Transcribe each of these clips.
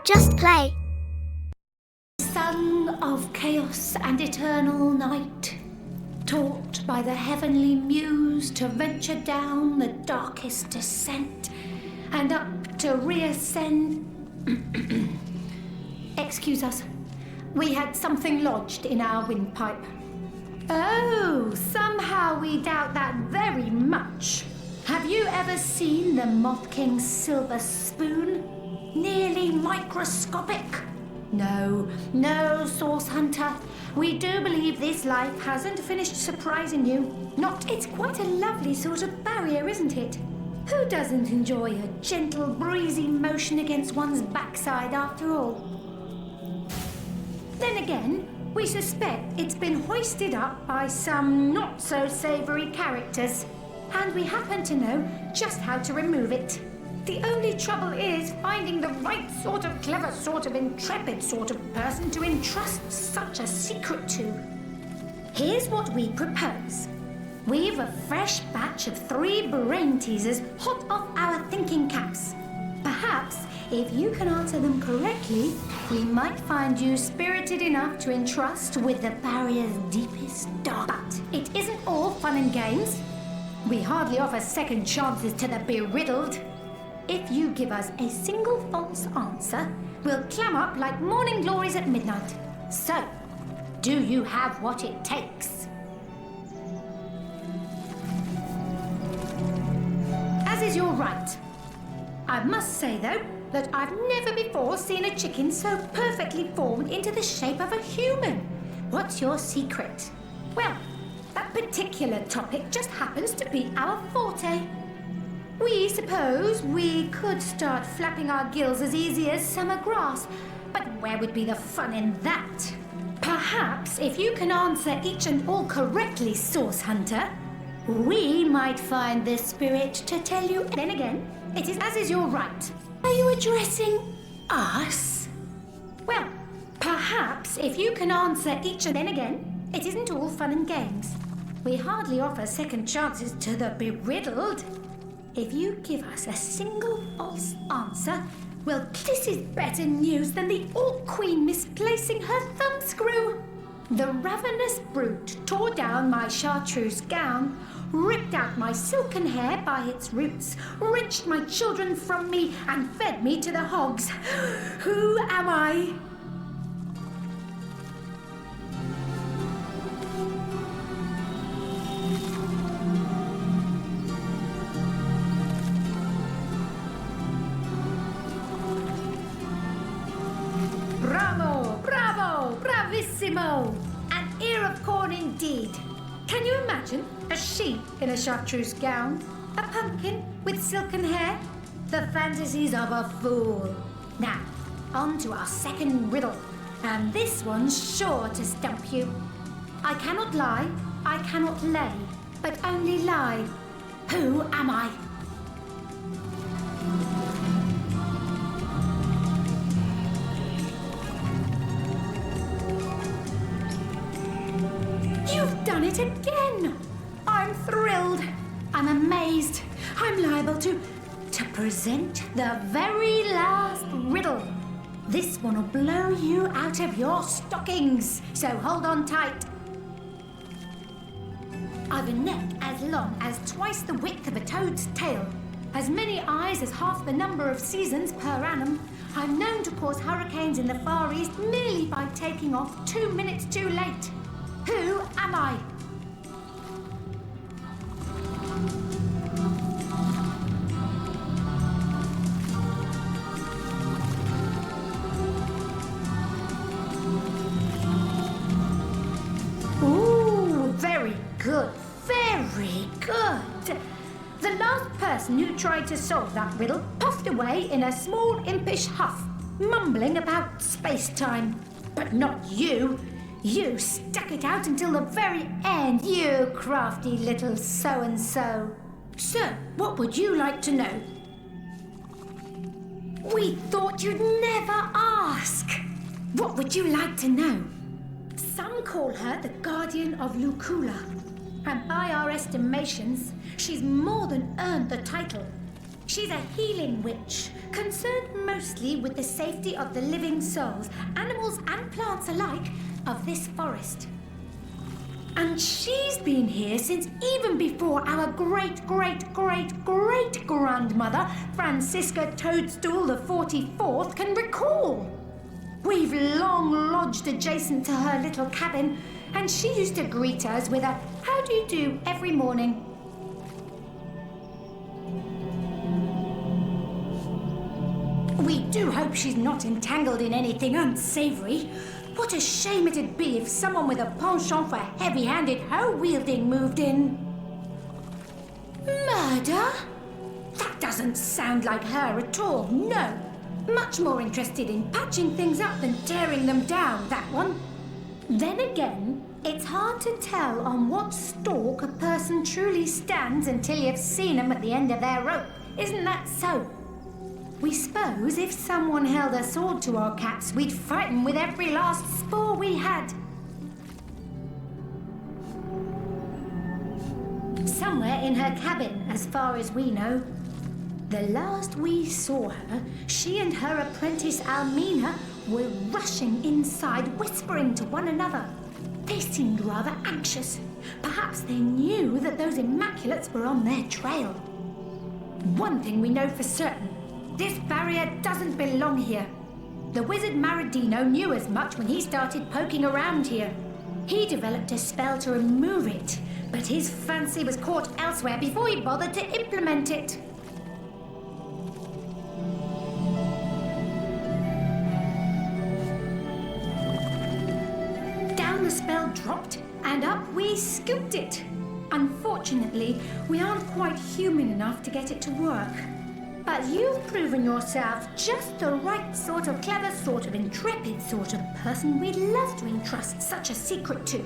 Just play. Son of chaos and eternal night, taught by the heavenly muse to venture down the darkest descent and up to reascend. Excuse us, we had something lodged in our windpipe. Oh, somehow we doubt that very much. Have you ever seen the Moth King's silver spoon? Nearly microscopic. No, Source Hunter. We do believe this life hasn't finished surprising you. Not, it's quite a lovely sort of barrier, isn't it? Who doesn't enjoy a gentle, breezy motion against one's backside after all? Then again, we suspect it's been hoisted up by some not-so-savoury characters, and we happen to know just how to remove it. The only trouble is finding the right sort of clever, sort of intrepid sort of person to entrust such a secret to. Here's what we propose. We've a fresh batch of 3 brain teasers hot off our thinking caps. Perhaps, if you can answer them correctly, we might find you spirited enough to entrust with the barrier's deepest dark. But it isn't all fun and games. We hardly offer second chances to the beriddled. If you give us a single false answer, we'll clam up like morning glories at midnight. So, do you have what it takes? As is your right. I must say, though, that I've never before seen a chicken so perfectly formed into the shape of a human. What's your secret? Well, that particular topic just happens to be our forte. We suppose we could start flapping our gills as easy as summer grass, but where would be the fun in that? Perhaps if you can answer each and all correctly, Source Hunter, we might find the spirit to tell you. Then again, it is as is your right. Are you addressing us? Well, perhaps if you can answer each and then again, it isn't all fun and games. We hardly offer second chances to the beriddled. If you give us a single false answer, well, this is better news than the Orc Queen misplacing her thumbscrew. The ravenous brute tore down my chartreuse gown, ripped out my silken hair by its roots, wrenched my children from me, and fed me to the hogs. Who am I? Bravo, bravissimo! An ear of corn indeed. Can you imagine a sheep in a chartreuse gown? A pumpkin with silken hair? The fantasies of a fool. Now, on to our second riddle. And this one's sure to stump you. I cannot lie, I cannot lay, but only lie. Who am I? You've done it again! I'm thrilled. I'm amazed. I'm liable to present the very last riddle. This one will blow you out of your stockings, so hold on tight. I've a neck as long as twice the width of a toad's tail, as many eyes as half the number of seasons per annum. I'm known to cause hurricanes in the Far East merely by taking off 2 minutes too late. Who am I? Ooh, very good, very good. The last person who tried to solve that riddle puffed away in a small impish huff, mumbling about space-time. But not you. You stuck it out until the very end, you crafty little so-and-so. So, what would you like to know? We thought you'd never ask. What would you like to know? Some call her the Guardian of Lucula, and by our estimations, she's more than earned the title. She's a healing witch, concerned mostly with the safety of the living souls, animals and plants alike, of this forest. And she's been here since even before our great-great-great-great-grandmother, Francisca Toadstool the 44th, can recall. We've long lodged adjacent to her little cabin, and she used to greet us with a "How do you do?" every morning. We do hope she's not entangled in anything unsavory. What a shame it'd be if someone with a penchant for heavy-handed hoe-wielding moved in. Murder? That doesn't sound like her at all, no. Much more interested in patching things up than tearing them down, that one. Then again, it's hard to tell on what stalk a person truly stands until you've seen them at the end of their rope. Isn't that so? We suppose if someone held a sword to our cats, we'd fight them with every last spore we had. Somewhere in her cabin, as far as we know. The last we saw her, she and her apprentice Almina were rushing inside, whispering to one another. They seemed rather anxious. Perhaps they knew that those Immaculates were on their trail. One thing we know for certain. This barrier doesn't belong here. The wizard Maradino knew as much when he started poking around here. He developed a spell to remove it, but his fancy was caught elsewhere before he bothered to implement it. Down the spell dropped, and up we scooped it. Unfortunately, we aren't quite human enough to get it to work. But you've proven yourself just the right sort of clever, sort of intrepid sort of person we'd love to entrust such a secret to.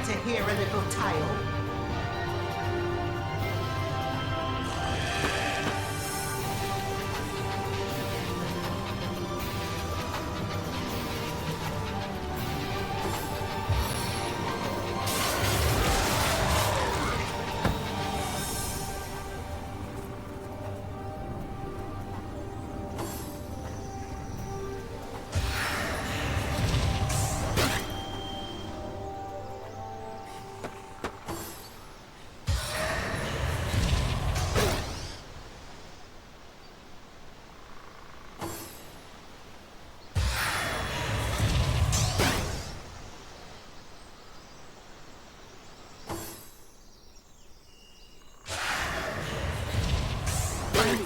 To hear a little tale?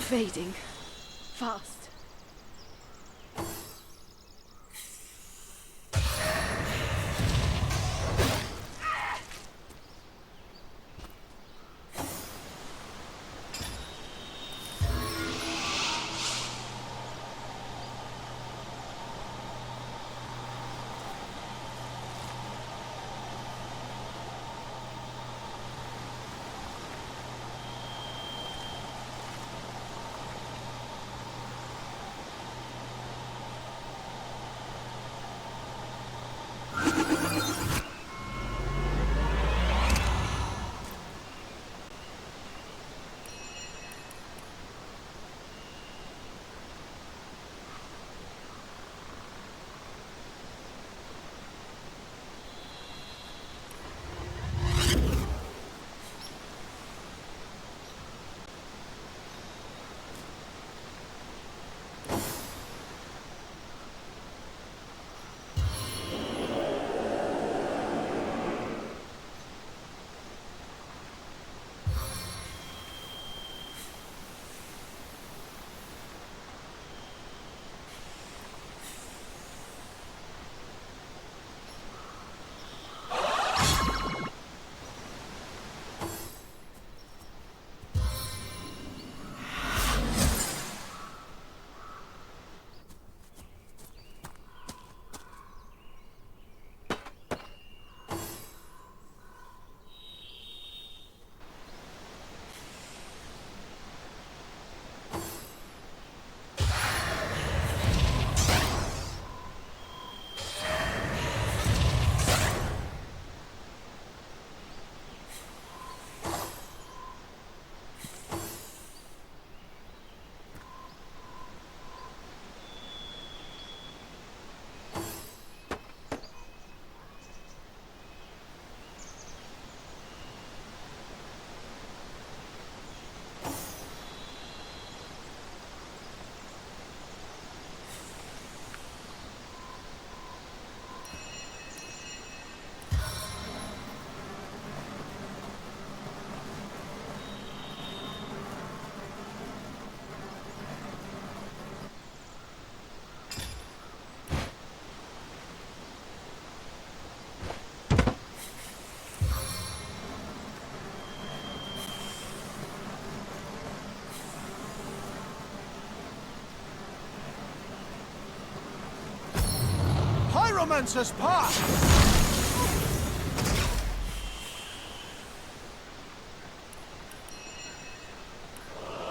Fading. Fast. Pyromancer's path!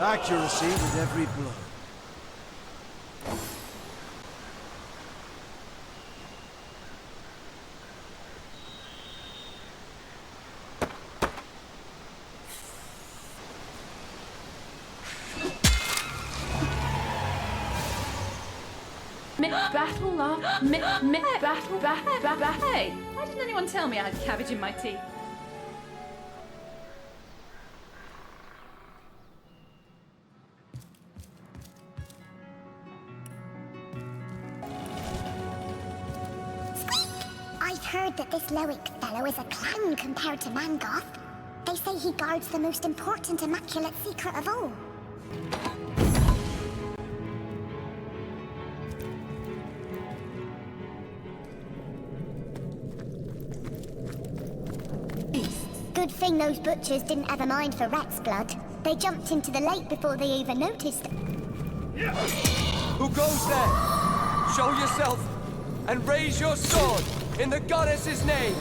Accuracy with every blow. Hey, why didn't anyone tell me I had cabbage in my tea? I've heard that this Loic fellow is a clown compared to Mangoth. They say he guards the most important immaculate secret of all. Good thing those butchers didn't have a mind for rat's blood. They jumped into the lake before they even noticed. Who goes there? Show yourself and raise your sword in the goddess's name.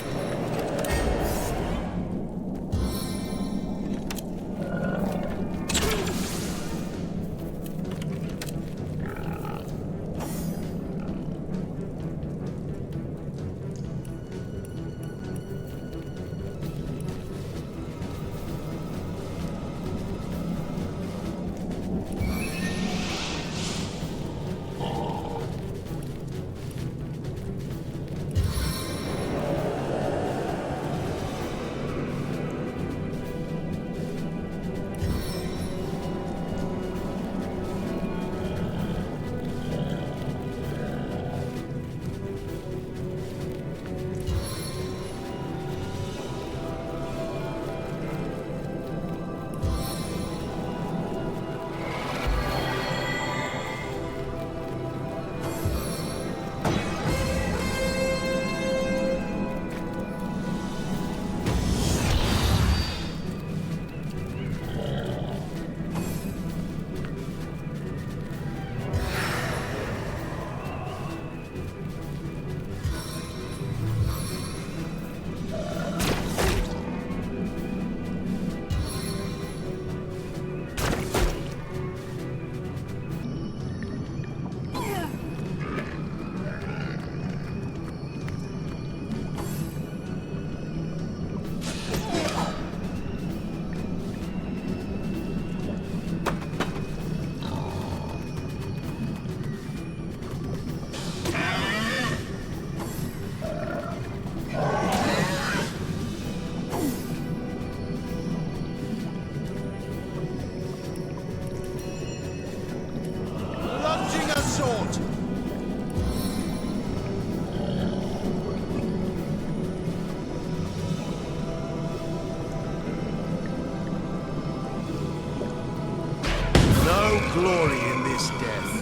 Glory in this death.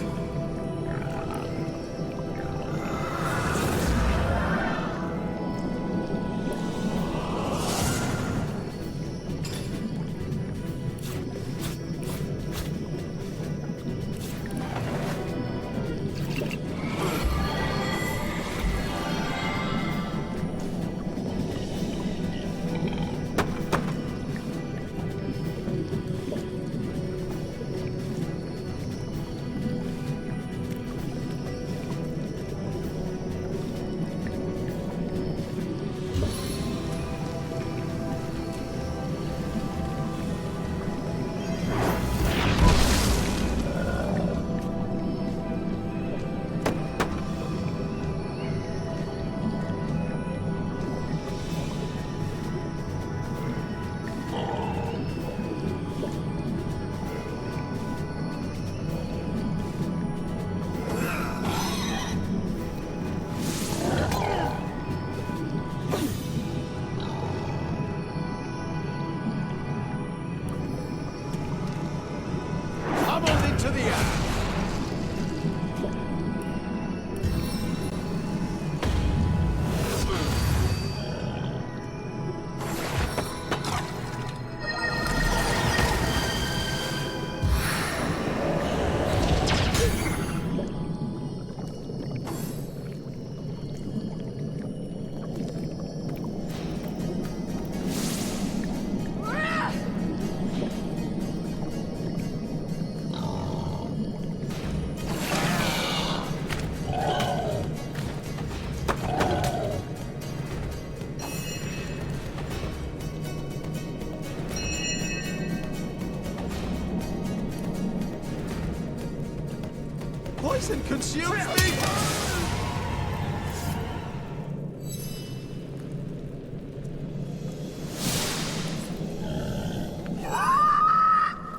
poison consumes me!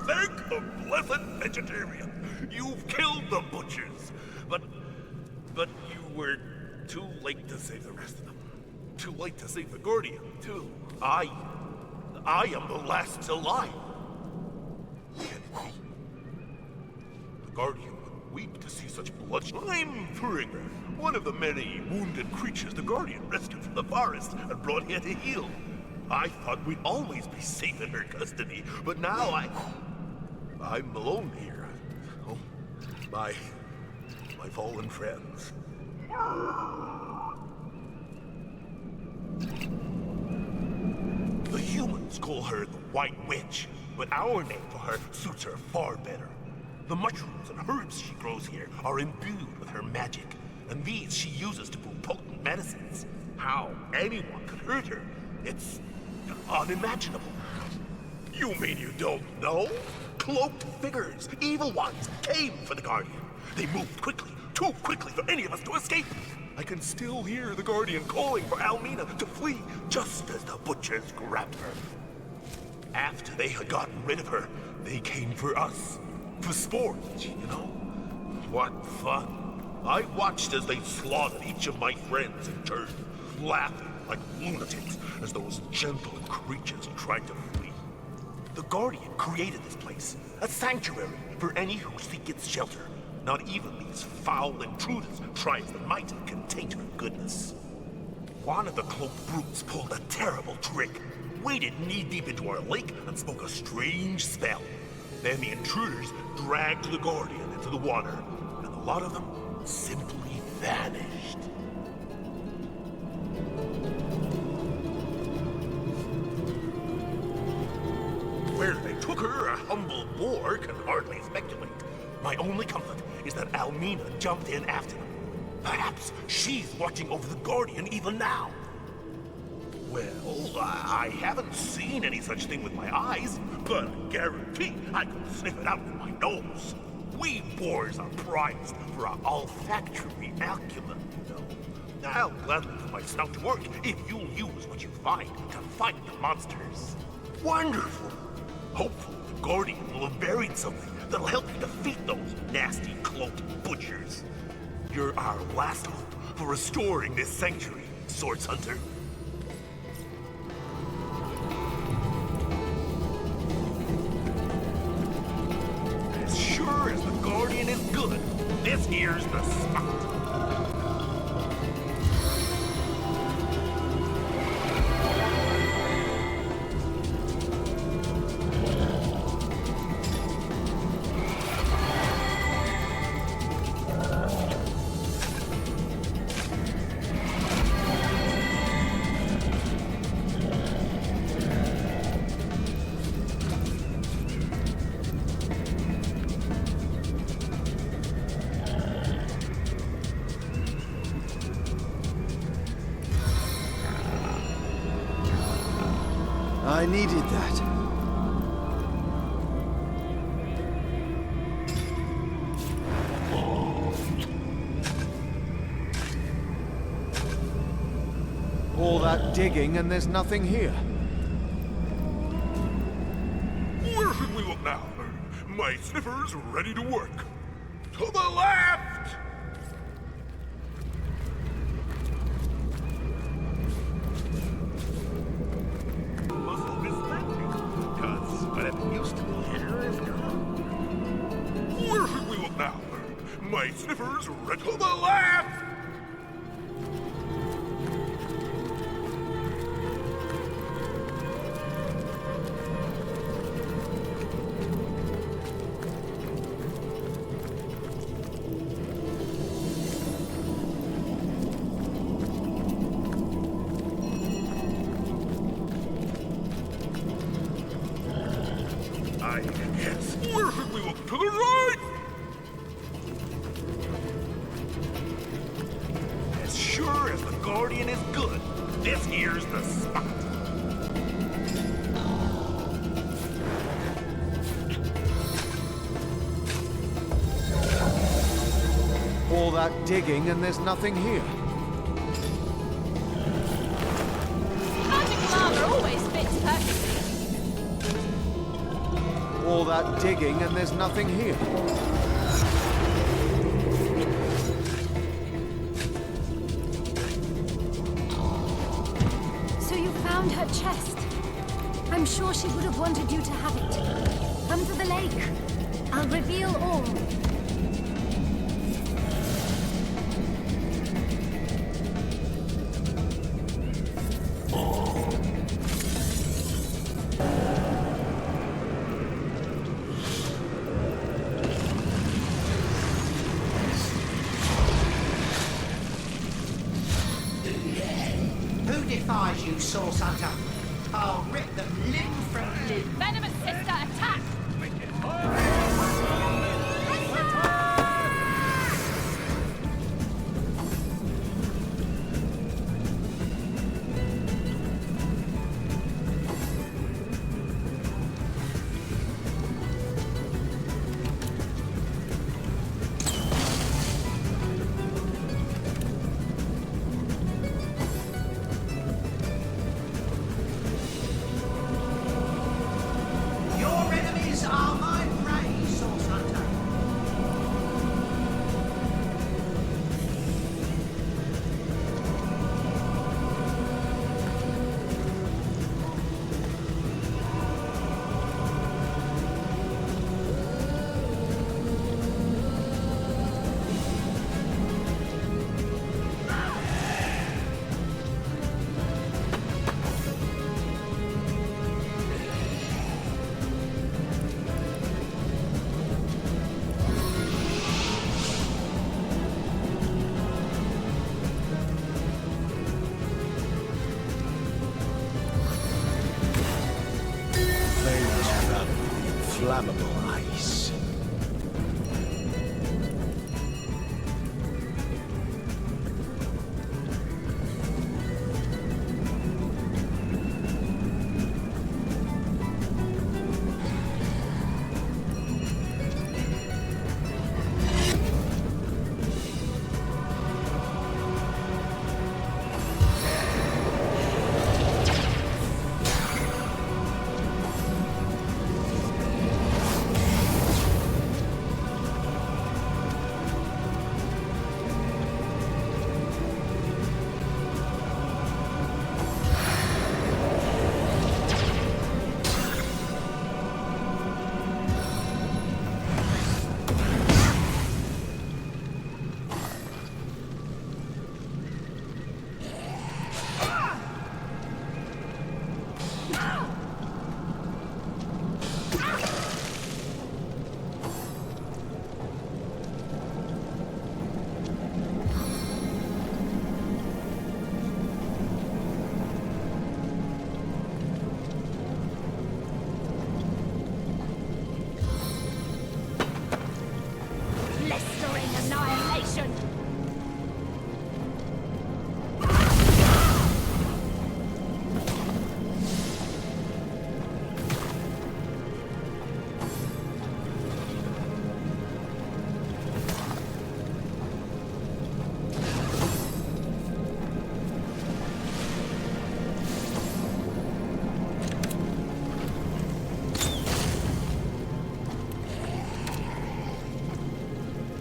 Thank the blessed vegetarian. You've killed the butchers. But you were too late to save the rest of them. Too late to save the Guardian, too. I am the last alive. Can it be? The Guardian would weep to see such bloodshed. I'm Frigger, one of the many wounded creatures the Guardian rescued from the forest and brought here to heal. I thought we'd always be safe in her custody, but now I'm alone here. Oh, my fallen friends. The humans call her the White Witch, but our name for her suits her far better. The mushrooms and herbs she grows here are imbued with her magic, and these she uses to brew potent medicines. How anyone could hurt her, it's unimaginable. You mean you don't know? Cloaked figures, evil ones, came for the Guardian. They moved quickly, too quickly for any of us to escape. I can still hear the Guardian calling for Almina to flee, just as the butchers grabbed her. After they had gotten rid of her, they came for us. For sport, you know. What fun. I watched as they slaughtered each of my friends in turn, laughing like lunatics as those gentle creatures tried to flee. The Guardian created this place, a sanctuary for any who seek its shelter. Not even these foul intruders, try as they might, can taint her goodness. One of the cloaked brutes pulled a terrible trick, waded knee-deep into our lake and spoke a strange spell. Then the intruders dragged the Guardian into the water, and a lot of them simply vanished. Where they took her, a humble boar can hardly speculate. My only comfort is that Almina jumped in after them. Perhaps she's watching over the Guardian even now. Well, I haven't seen any such thing with my eyes, but I guarantee I can sniff it out with my nose. We boars are prized for our olfactory acumen, you know. I'll gladly put my snout to work if you'll use what you find to fight the monsters. Wonderful! Hopefully the Guardian will have buried something that'll help you defeat those nasty cloaked butchers. You're our last hope for restoring this sanctuary, Swords Hunter. As sure as the Guardian is good, this here's the spot. I needed that. All that digging and there's nothing here. Where should we look now? My sniffer's ready to work. To the left! Muzzle is landing, 'cause whatever used to be here is gone. Where should we look now? My sniffer's ready. To the left! Yes. Where should we look? To the right! As sure as the Guardian is good, this here's the spot. that digging and there's nothing here. Magical armor always fits perfectly. All that digging and there's nothing here. So you found her chest. I'm sure she would have wanted you to have it. Come to the lake. I'll reveal all. Who defies you, Source Hunter? I'll rip them limb from limb. Venomous sister, attack! Your enemies are my prey, Source Hunter. Flames run in flammable ice. Blistering annihilation!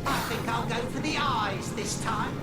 I think I'll go for the eyes this time.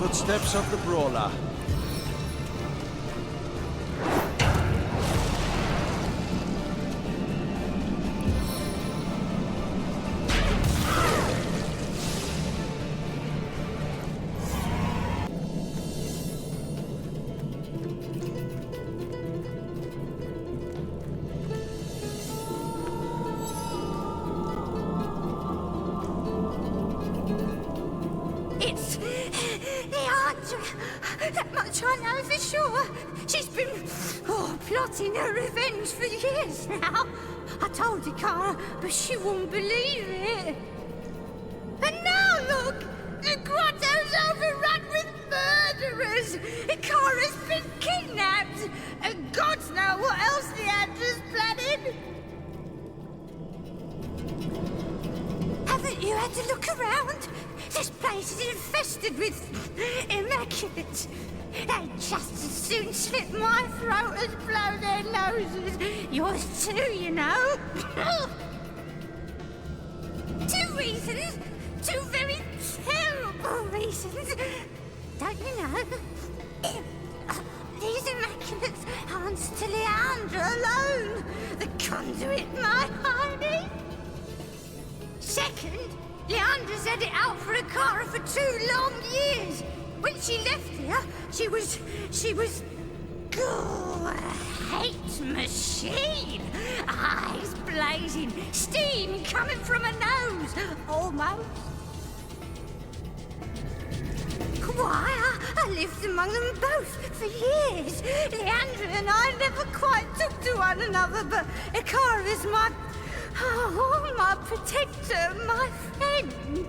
footsteps of the brawler. It's Leandra. That much I know for sure. She's been plotting her revenge for years now. I told Ikara, but she wouldn't believe it. And now look, the grotto's overrun with murderers. Ikara's been kidnapped, and gods know what else Leandra's planning. Haven't you had to look around? This place is infested with immaculates. They'd just as soon slit my throat as blow their noses. Yours too, you know. 2 reasons. 2 very terrible reasons. Don't you know? These immaculates aren't to Leandra alone. The conduit, my honey. Second, Leandra's had it out for Ikara for 2 long years. When she left here, she was a hate machine. Eyes blazing, steam coming from her nose, almost. Why, I lived among them both for years. Leandra and I never quite took to one another, but Ikara is my protector, my friend.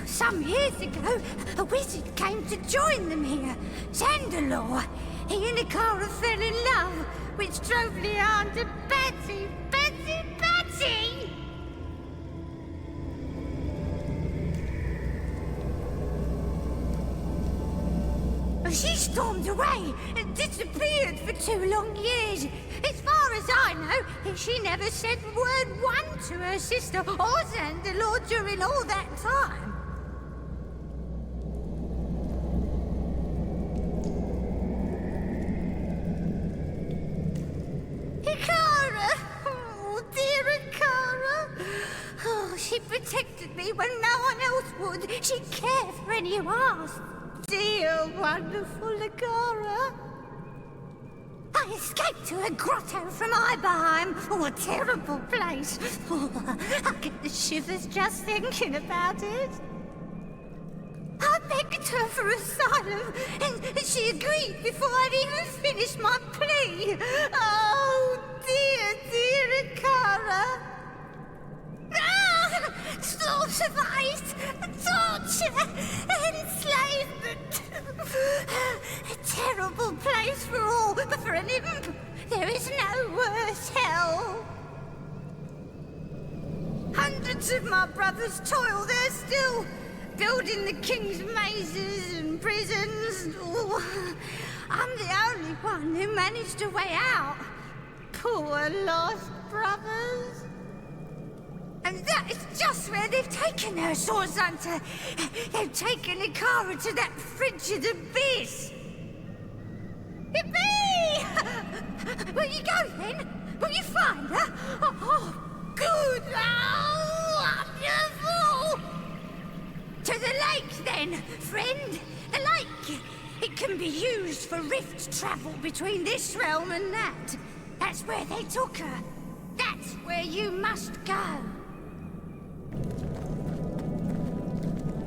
Some years ago, a wizard came to join them here, Zandalore. He and Ikara fell in love, which drove Leandra batty. She stormed away and disappeared for 2 long years. As far as I know, she never said word one to her sister or Zandalore during all that time. Ikara! Oh, dear Ikara! Oh, she protected me when no one else would. She cared for any who asked. Dear, wonderful Ikara. I escaped to a grotto from Ibarheim. Oh, a terrible place. Oh, I get the shivers just thinking about it. I begged her for asylum, and she agreed before I'd even finished my plea. Oh, dear Ikara. Slaughterized, torture, enslavement. A terrible place for all, but for an imp, there is no worse hell. Hundreds of my brothers toil there still, building the king's mazes and prisons. Oh, I'm the only one who managed a way out. Poor lost brothers. And that is just where they've taken her, Sword Hunter. They've taken Ikara to that frigid abyss. Yippee! Will you go then? Will you find her? Oh, good! Oh, wonderful! To the lake then, friend. The lake. It can be used for rift travel between this realm and that. That's where they took her. That's where you must go.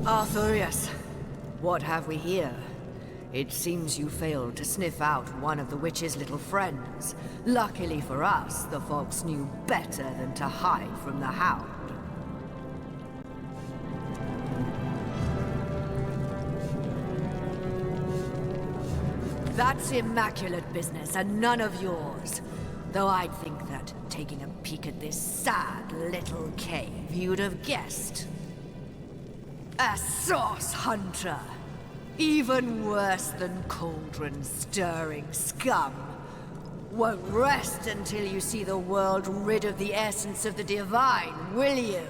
Arthurius, what have we here? It seems you failed to sniff out one of the witch's little friends. Luckily for us, the fox knew better than to hide from the hound. That's immaculate business and none of yours. Though I'd think that, taking a peek at this sad little cave, you'd have guessed. A source hunter! Even worse than cauldron-stirring scum. Won't rest until you see the world rid of the essence of the divine, will you?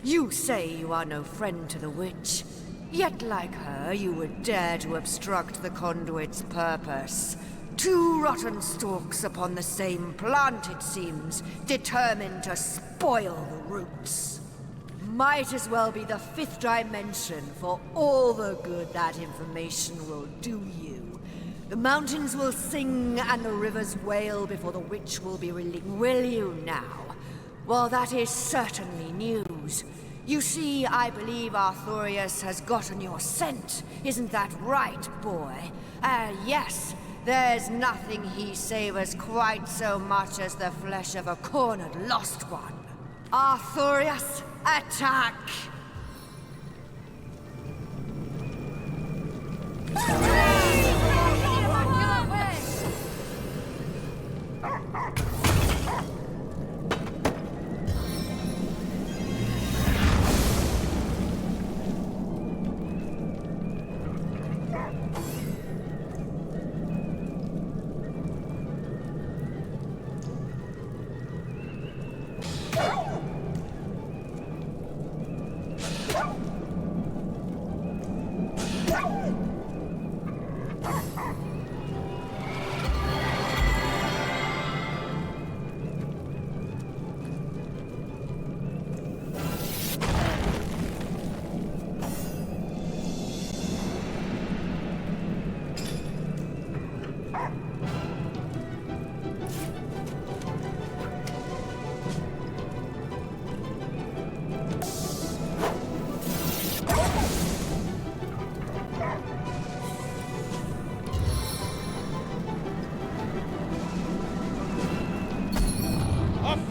You say you are no friend to the witch. Yet like her, you would dare to obstruct the conduit's purpose. Two rotten stalks upon the same plant, it seems, determined to spoil the roots. Might as well be the fifth dimension for all the good that information will do you. The mountains will sing and the rivers wail before the witch will be reeling. Will you now? Well, that is certainly news. You see, I believe Arthurius has gotten your scent. Isn't that right, boy? Yes. There's nothing he savors quite so much as the flesh of a cornered lost one. Arthurius, attack!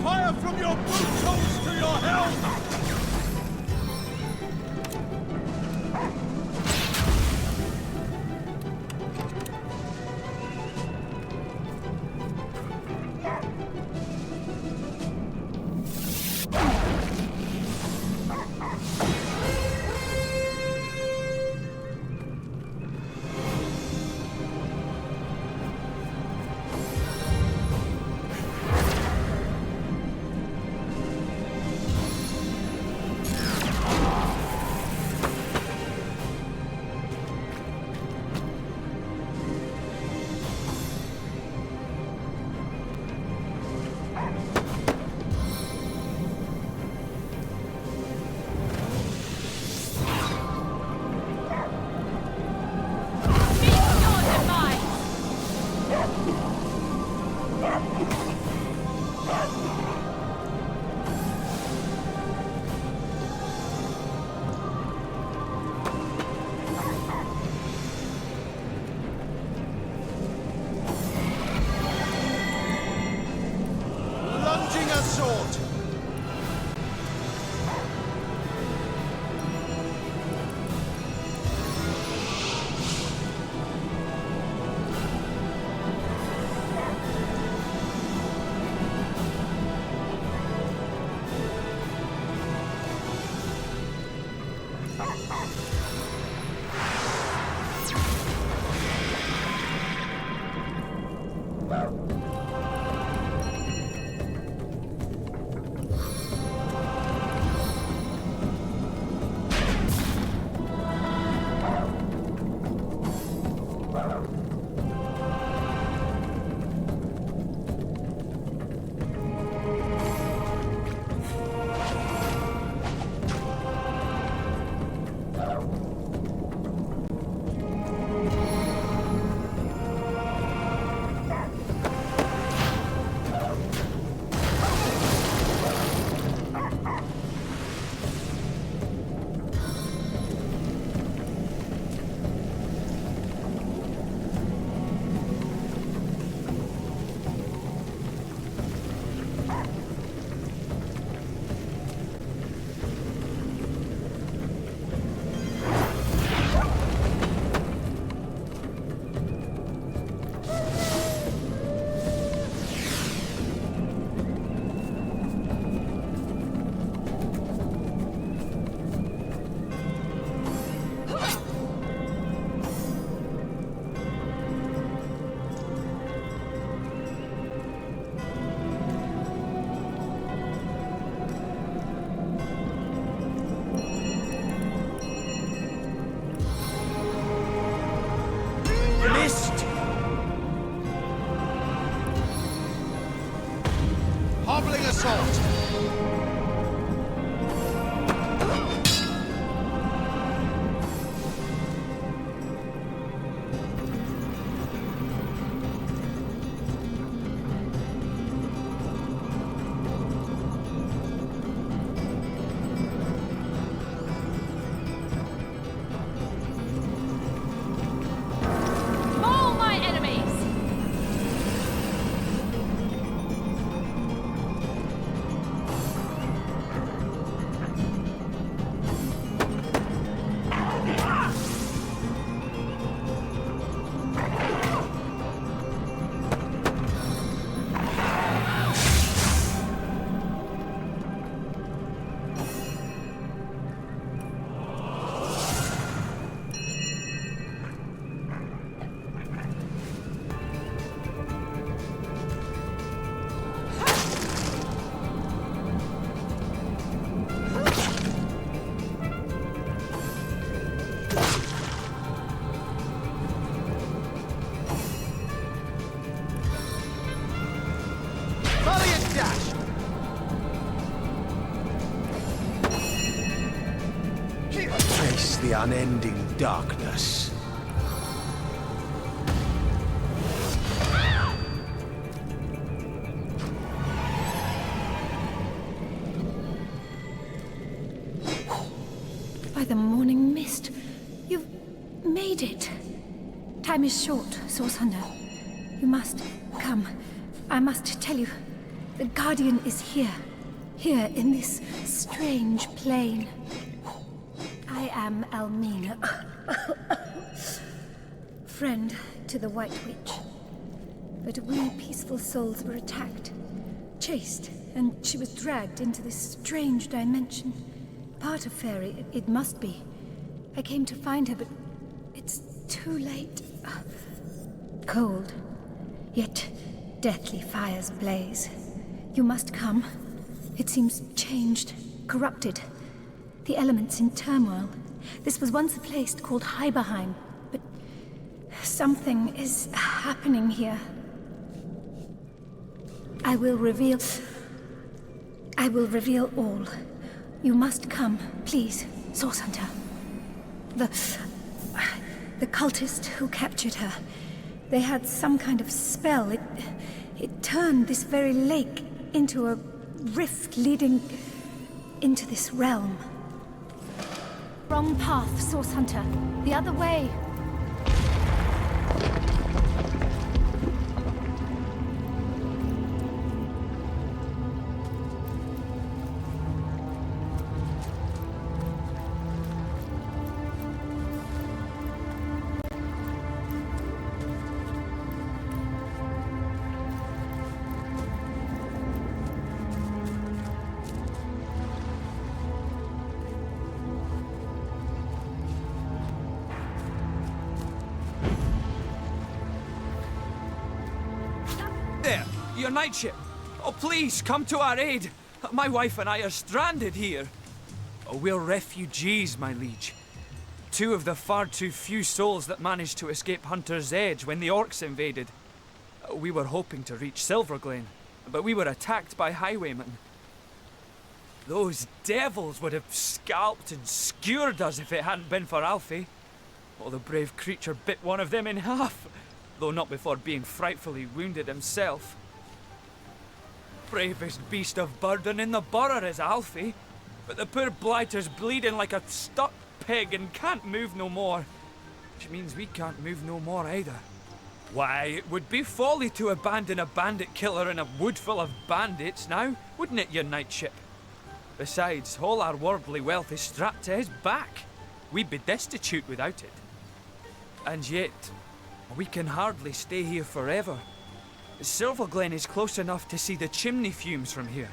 Fire from your boot holes to your helm! Sword! marbling assault! All my enemies! Valiant dash! Face the unending darkness. By the morning mist, you've made it. Time is short, Source Hunter. You must come. I must tell you, the Guardian is here. Here in this strange plane. I am Elmina. Friend to the White Witch. But we peaceful souls were attacked, chased, and she was dragged into this strange dimension. Part of Fairy, it must be. I came to find her, but it's too late. Cold, yet deathly fires blaze. You must come. It seems changed, corrupted. The elements in turmoil. This was once a place called Heiberheim, but something is happening here. I will reveal all. You must come, please, Source Hunter. The cultist who captured her. They had some kind of spell. It turned this very lake into a rift leading into this realm. Wrong path, Source Hunter. The other way. There! Your night ship! Oh, please, come to our aid! My wife and I are stranded here. Oh, we're refugees, my liege. Two of the far too few souls that managed to escape Hunter's Edge when the orcs invaded. We were hoping to reach Silverglen, but we were attacked by highwaymen. Those devils would have scalped and skewered us if it hadn't been for Alfie. Oh, the brave creature bit one of them in half, though not before being frightfully wounded himself. Bravest beast of burden in the borough is Alfie, but the poor blighter's bleeding like a stuck pig and can't move no more. Which means we can't move no more either. Why, it would be folly to abandon a bandit killer in a wood full of bandits now, wouldn't it, your night ship? Besides, all our worldly wealth is strapped to his back. We'd be destitute without it. And yet, we can hardly stay here forever. Silverglen is close enough to see the chimney fumes from here.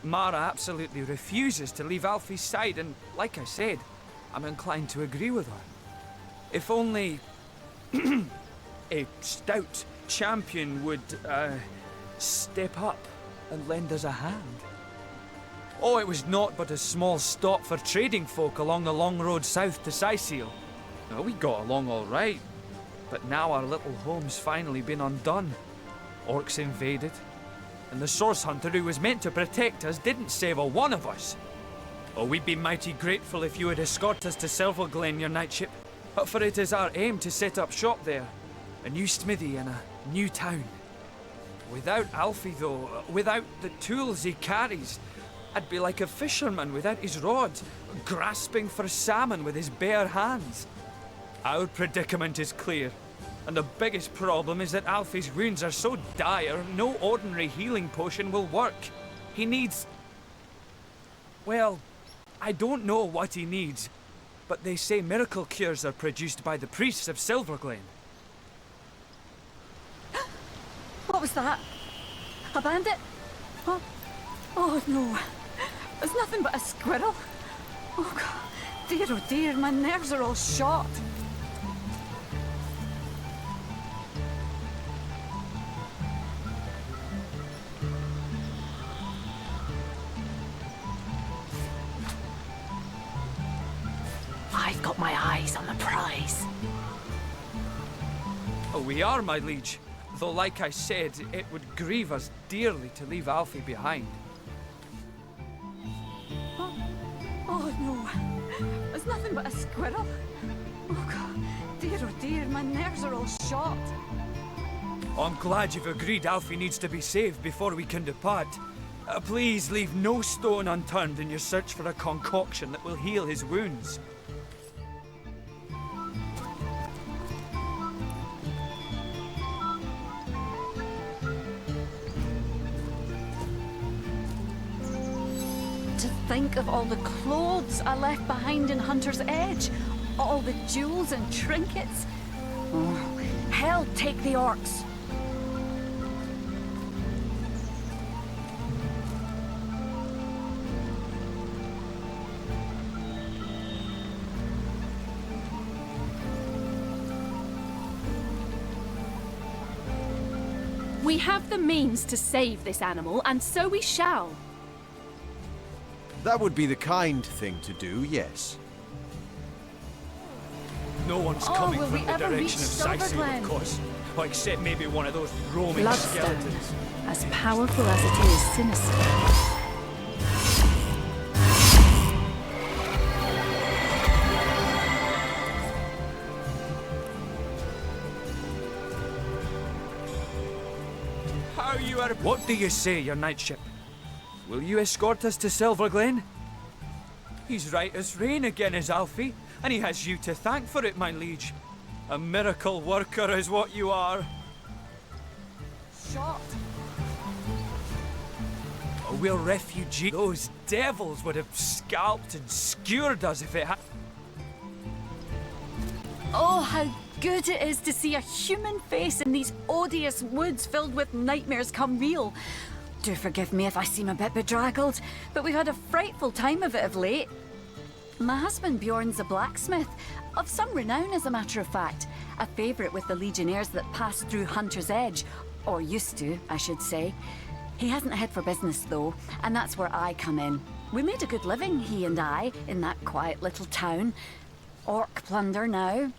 Mara absolutely refuses to leave Alfie's side, and like I said, I'm inclined to agree with her. If only a stout champion would, step up and lend us a hand. Oh, it was naught but a small stop for trading folk along the long road south to Sicil. We got along all right, but now our little home's finally been undone. Orcs invaded, and the Source Hunter who was meant to protect us didn't save a one of us. Oh, we'd be mighty grateful if you would escort us to Silverglen, your knightship. For it is our aim to set up shop there. A new smithy and a new town. Without Alfie, though, without the tools he carries, I'd be like a fisherman without his rod, grasping for salmon with his bare hands. Our predicament is clear, and the biggest problem is that Alfie's wounds are so dire, no ordinary healing potion will work. He needs... well, I don't know what he needs, but they say miracle cures are produced by the priests of Silverglen. What was that? A bandit? Oh, oh no. It's nothing but a squirrel. Oh God. Oh dear, my nerves are all shot. I've got my eyes on the prize. Oh, we are, my liege. Though, like I said, it would grieve us dearly to leave Alfie behind. Oh no. It's nothing but a squirrel. Oh God. Oh dear, my nerves are all shot. Oh, I'm glad you've agreed Alfie needs to be saved before we can depart. Please leave no stone unturned in your search for a concoction that will heal his wounds. To think of all the clothes I left behind in Hunter's Edge. All the jewels and trinkets. Oh, hell take the orcs. We have the means to save this animal, and so we shall. That would be the kind thing to do, yes. No one's Oh, coming will from we the ever direction of reach Sisey, Silverglen? of course. Oh, except maybe one of those roaming Bloodstone, skeletons. as powerful as it is sinister. How you are... What do you say, your knightship? Will you escort us to Silverglen? He's right as rain again, is Alfie, and he has you to thank for it, my liege. A miracle worker is what you are. Shot. Oh, we're refugees. Those devils would have scalped and skewered us if it had... Oh, how good it is to see a human face in these odious woods filled with nightmares come real. Do forgive me if I seem a bit bedraggled, but we've had a frightful time of it of late. My husband Bjorn's a blacksmith, of some renown as a matter of fact. A favourite with the legionnaires that passed through Hunter's Edge. Or used to, I should say. He hasn't a head for business though, and that's where I come in. We made a good living, he and I, in that quiet little town. Orc plunder now.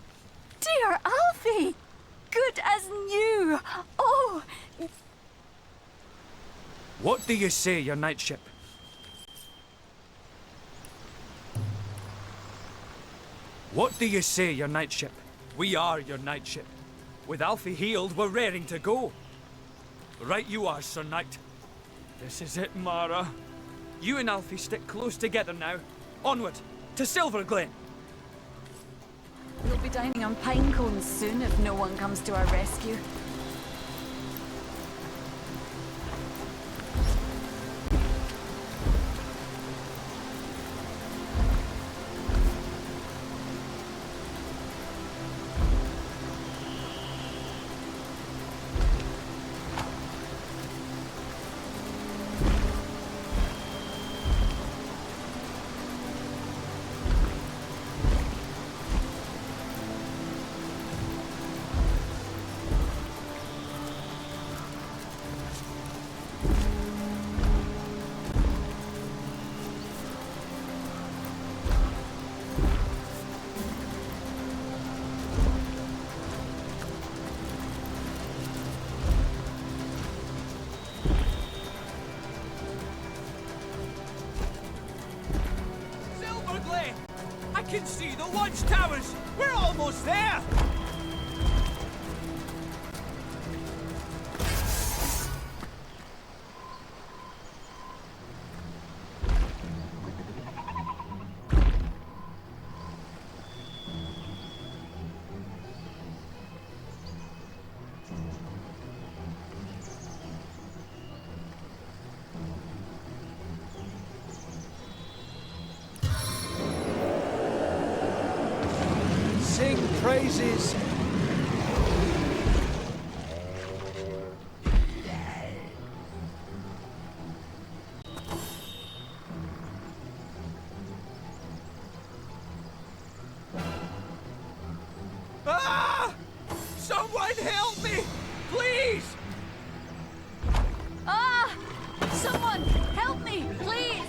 Dear Alfie! Good as new! Oh! What do you say, your knightship? What do you say, your knightship? We are your knightship. With Alfie healed, we're raring to go. Right you are, Sir Knight. This is it, Mara. You and Alfie stick close together now. Onward, to Silverglen. We'll be dining on pine cones soon if no one comes to our rescue. See the watchtowers! We're almost there! Sing praises. Ah! Someone help me! Please! Ah! Someone, help me, please!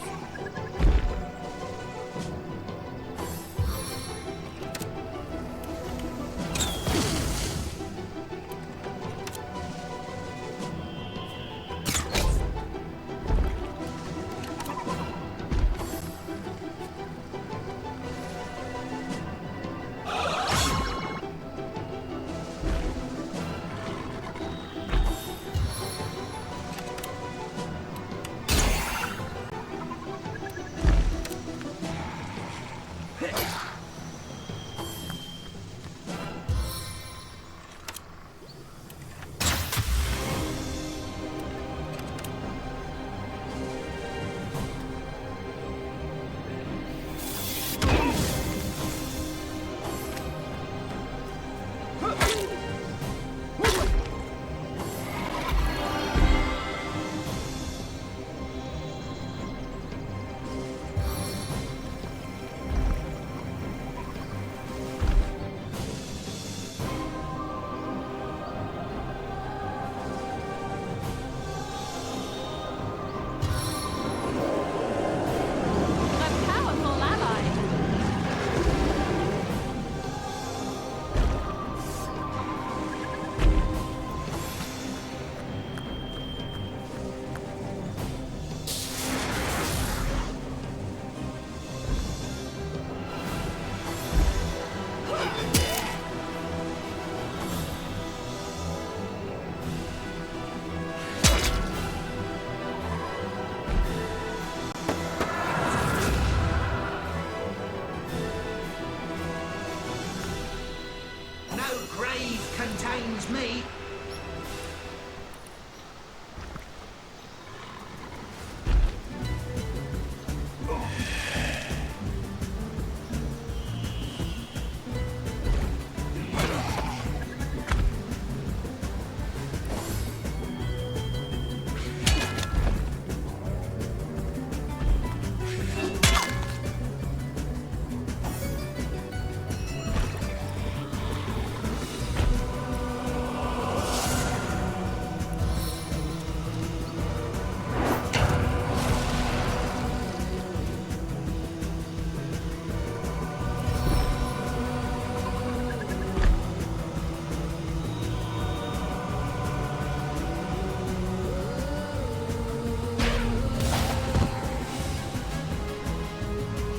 contains me.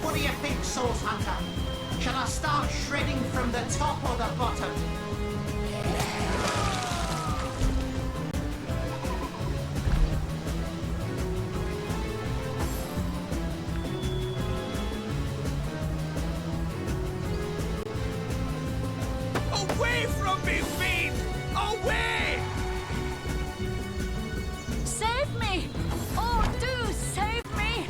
What do you think, Source Hunter? Shall I start shredding from the top or the bottom? Away from me, fiend! Away! Save me! Oh, do save me!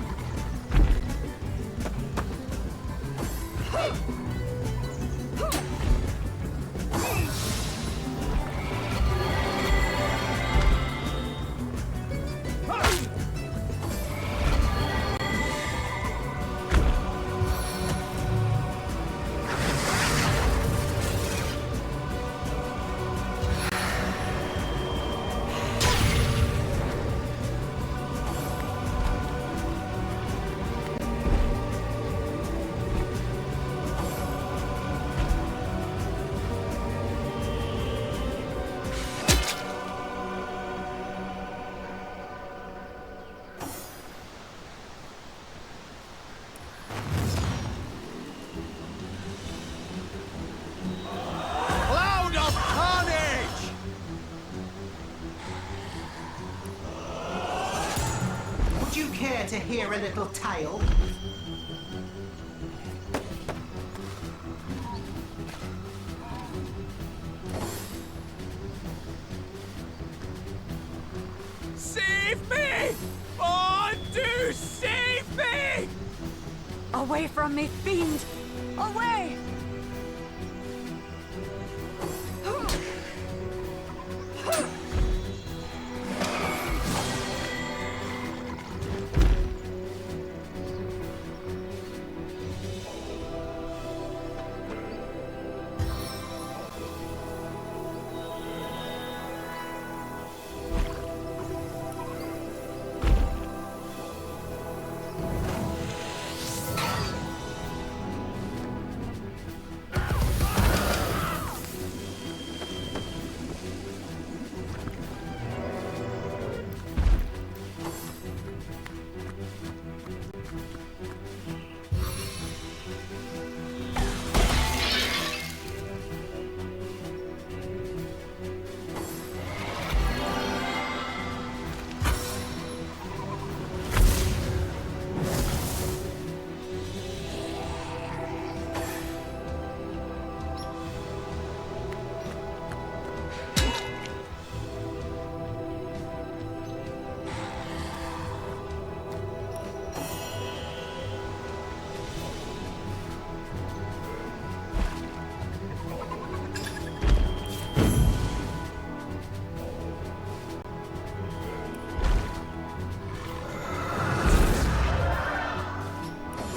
care to hear a little tale? Save me! Oh, do save me! Away from me, fiend! Away!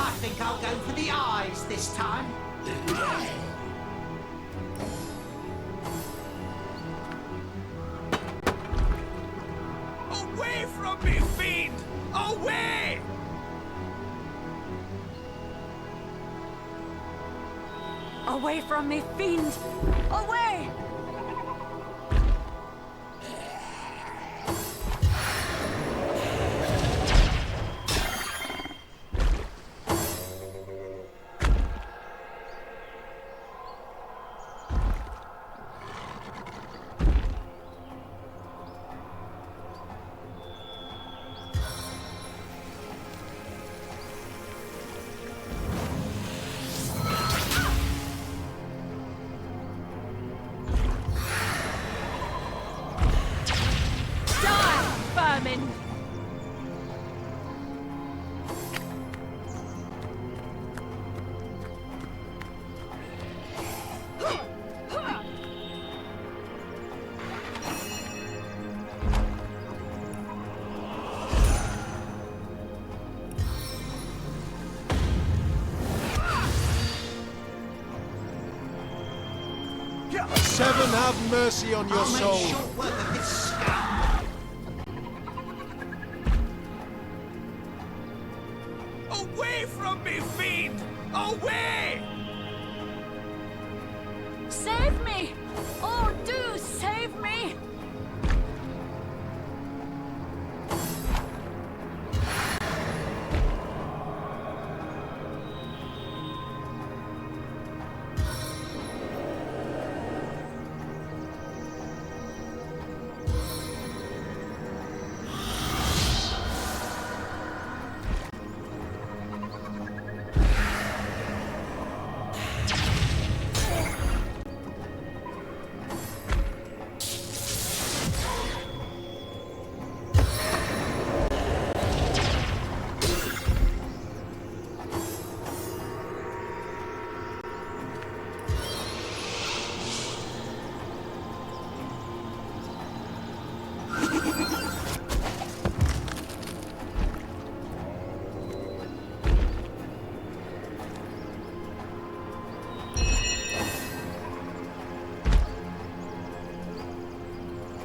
I think I'll go for the eyes this time. Away from me, fiend! Away! Away from me, fiend! Away! Seven, have mercy on your I'll make soul. short work of this scum. Away from me, fiend! Away! Save me! Oh, do save me!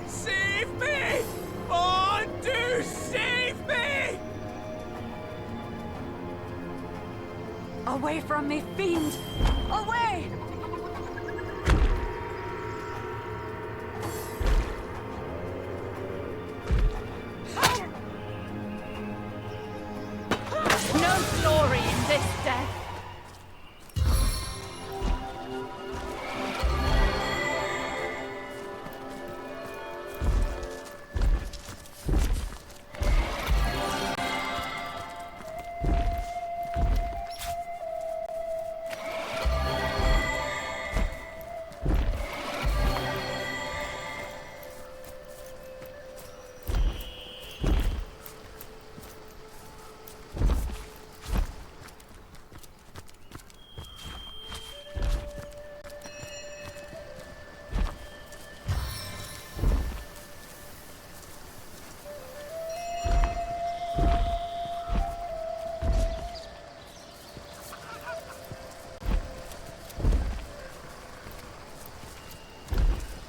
Save me! Oh, do save me! Away from me, fiend! Away! No glory in this death!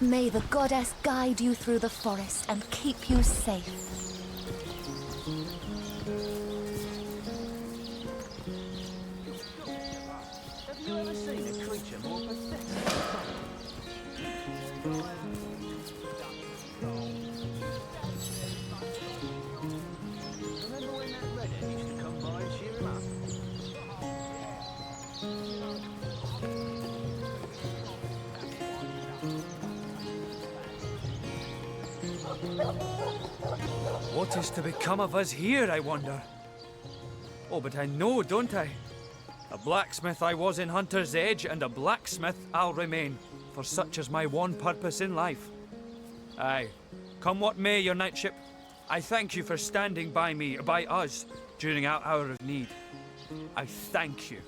May the goddess guide you through the forest and keep you safe. Have you ever seen a creature more pathetic? Remember when that redhead used to come by and cheer him up? What is to become of us here, I wonder? Oh, but I know, don't I? A blacksmith I was in Hunter's Edge, and a blacksmith I'll remain, for such is my one purpose in life. Aye, come what may, your knightship, I thank you for standing by me, by us, during our hour of need. I thank you.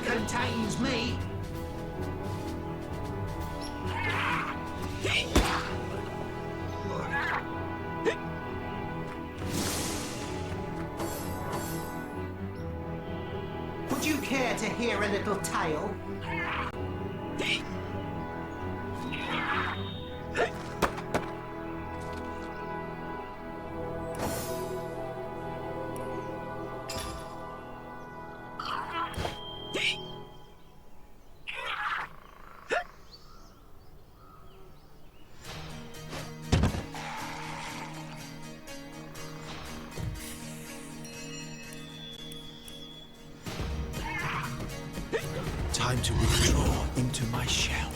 Contains me. Would you care to hear a little tale? Time to withdraw into my shell.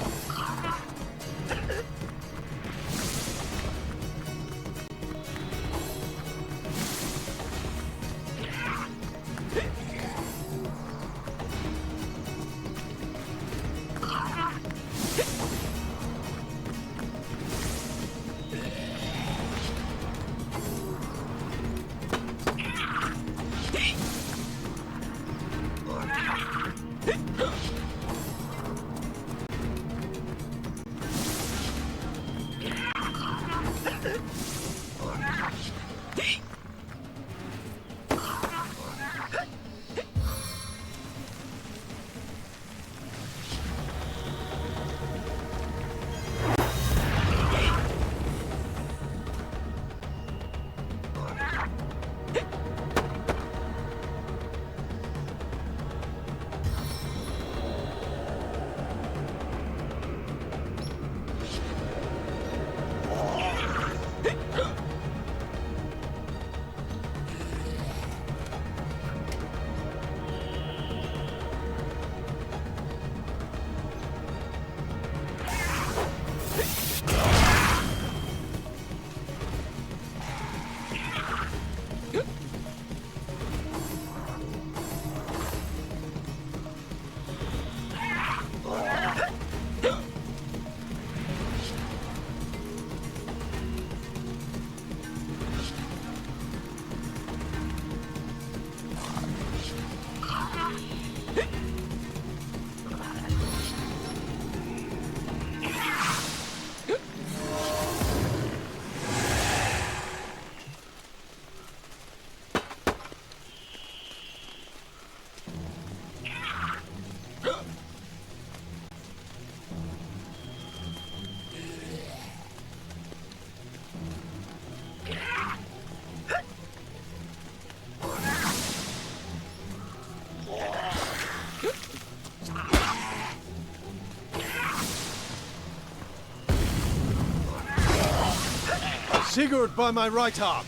Sigurd by my right heart.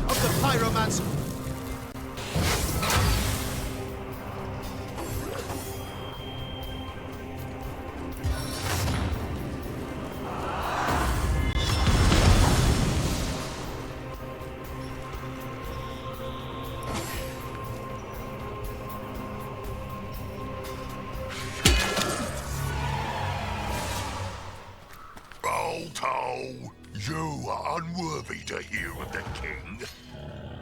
Of the pyromancer. Balto, you are unworthy to hear of the king.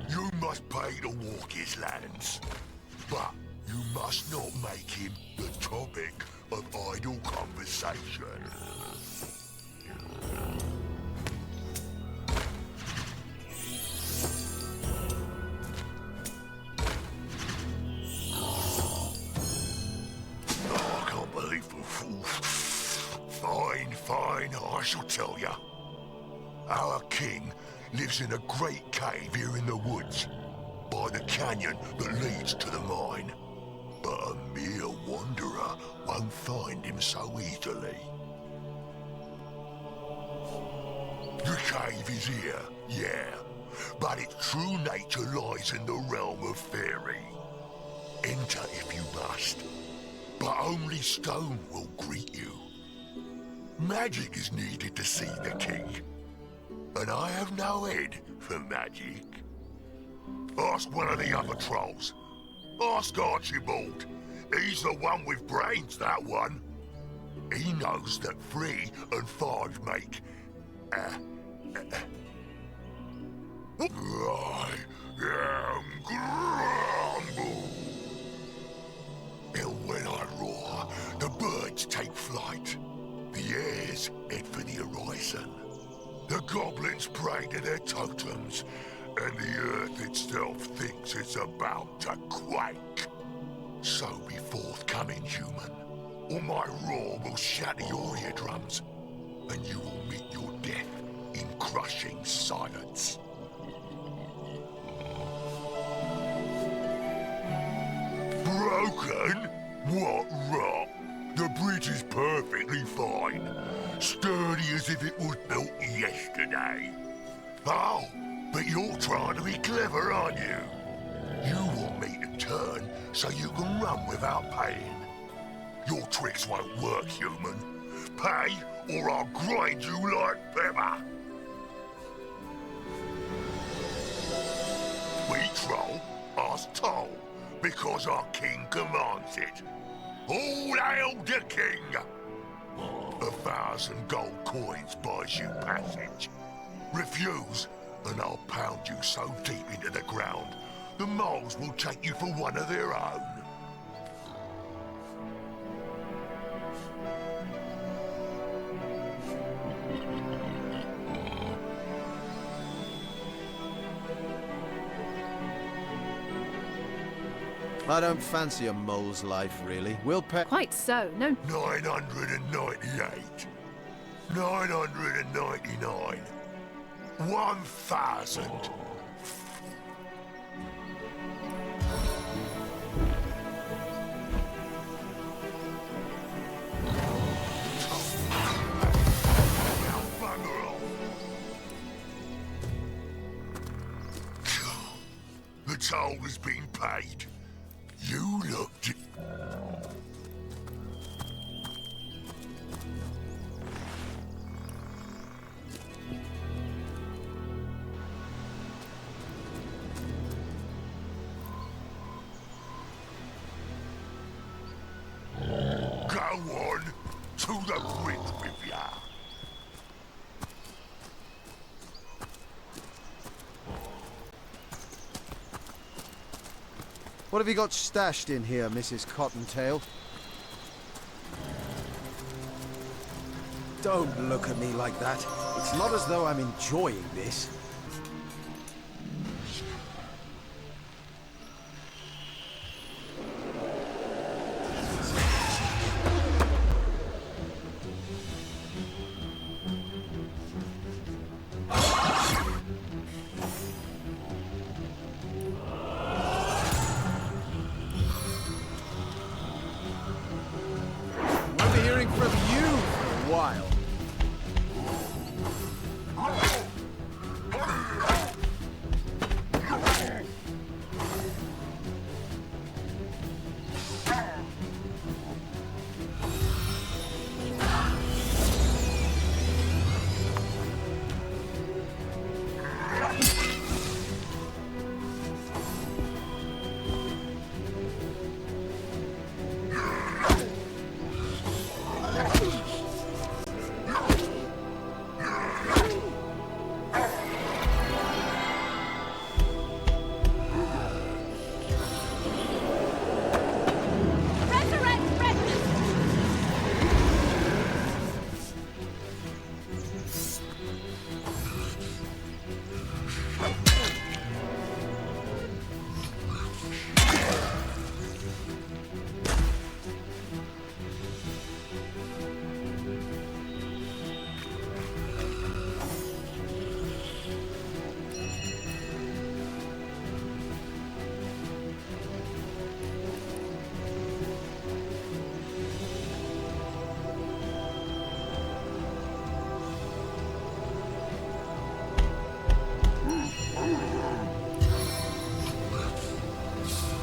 You must pay to walk his lands. But you must not make him the topic of idle conversation. Oh, I can't believe the fool. Fine, I shall tell you. Our king lives in a great cave here in the woods, by the canyon that leads to the mine. But a mere wanderer won't find him so easily. The cave is here, yeah, but its true nature lies in the realm of fairy. Enter if you must, but only stone will greet you. Magic is needed to see the king, and I have no head for magic. Ask one of the other trolls. Ask Archibald. He's the one with brains, that one. He knows that 3 and 5 make... I am grumble. And when I roar, the birds take flight. The airs head for the horizon. The goblins pray to their totems, and the earth itself thinks it's about to quake. So be forthcoming, human, or my roar will shatter your eardrums, and you will meet your death in crushing silence. Broken? What rot? The bridge is perfectly fine. Sturdy as if it was built yesterday. Oh, but you're trying to be clever, aren't you? You want me to turn so you can run without paying. Your tricks won't work, human. Pay, or I'll grind you like pepper. We troll, us toll, because our king commands it. All hail the king! 1,000 gold coins buys you passage. Refuse, and I'll pound you so deep into the ground, the moles will take you for one of their own. I don't fancy a mole's life, really. We'll pay... Quite so, no... 998. 999. 1,000. The toll has been paid. You looked... Go on, to the bridge with ya. What have you got stashed in here, Mrs. Cottontail? Don't look at me like that. It's not as though I'm enjoying this. We'll be hearing from you for a while.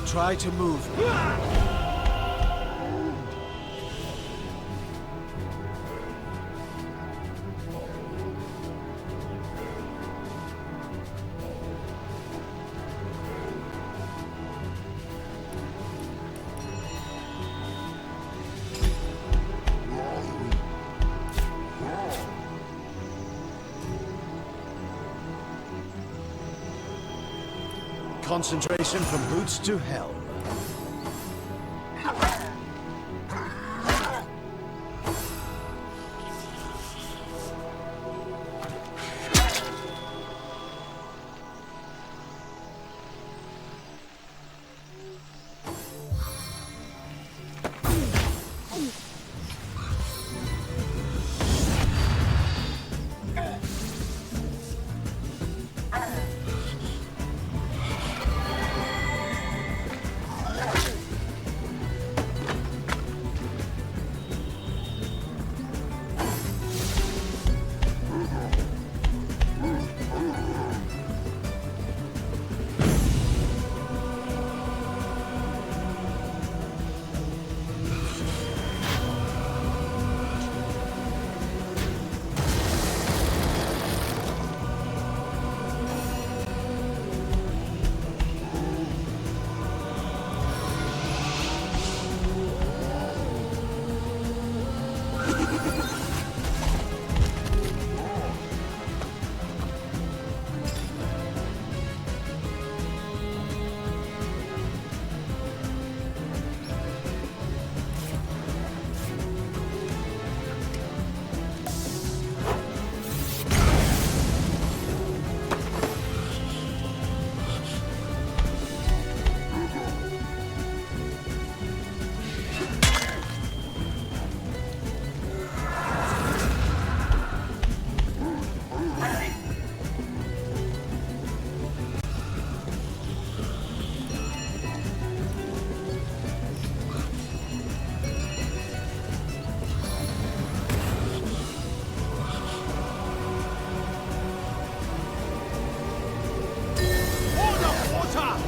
Try to move. Concentration from boots to hell. task!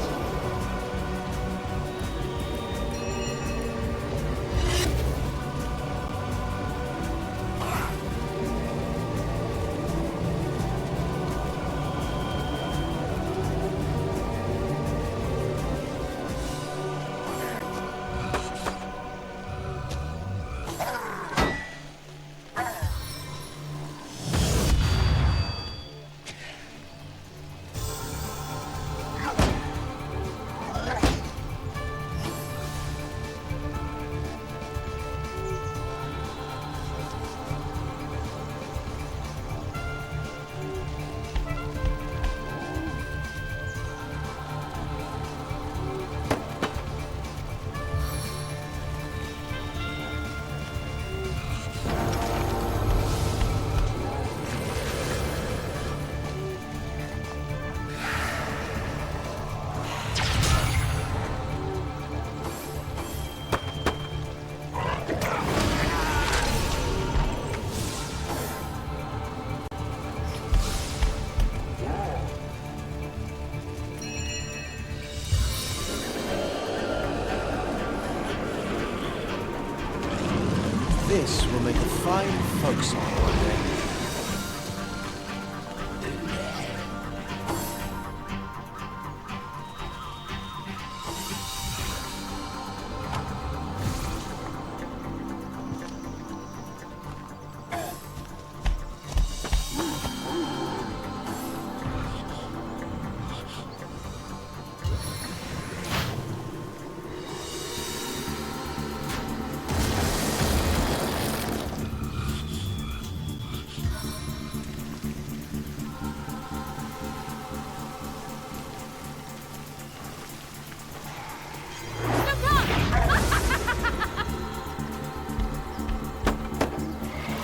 This will make a fine folk song one day.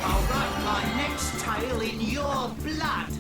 I'll write my next tale in your blood.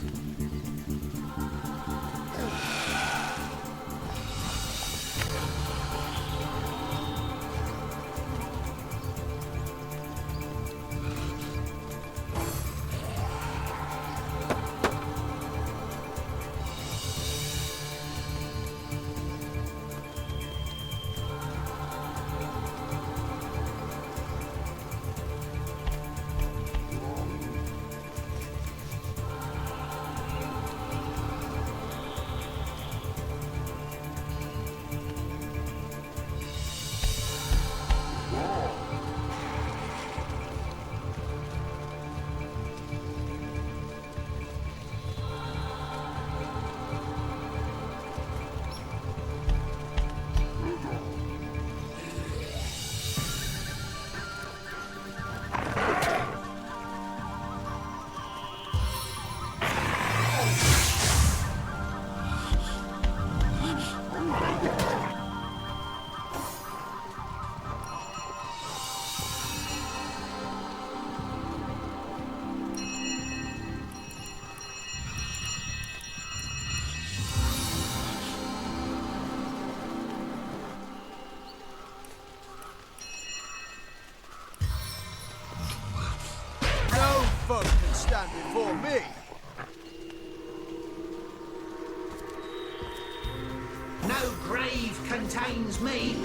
Folk can stand before me. No grave contains me.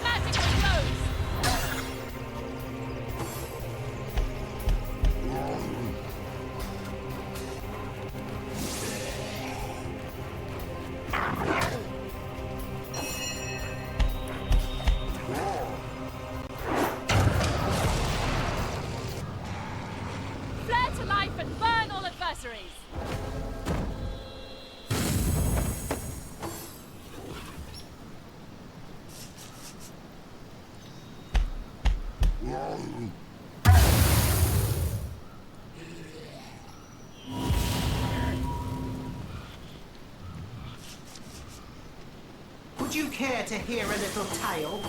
Magical blows! Would you care to hear a little tale?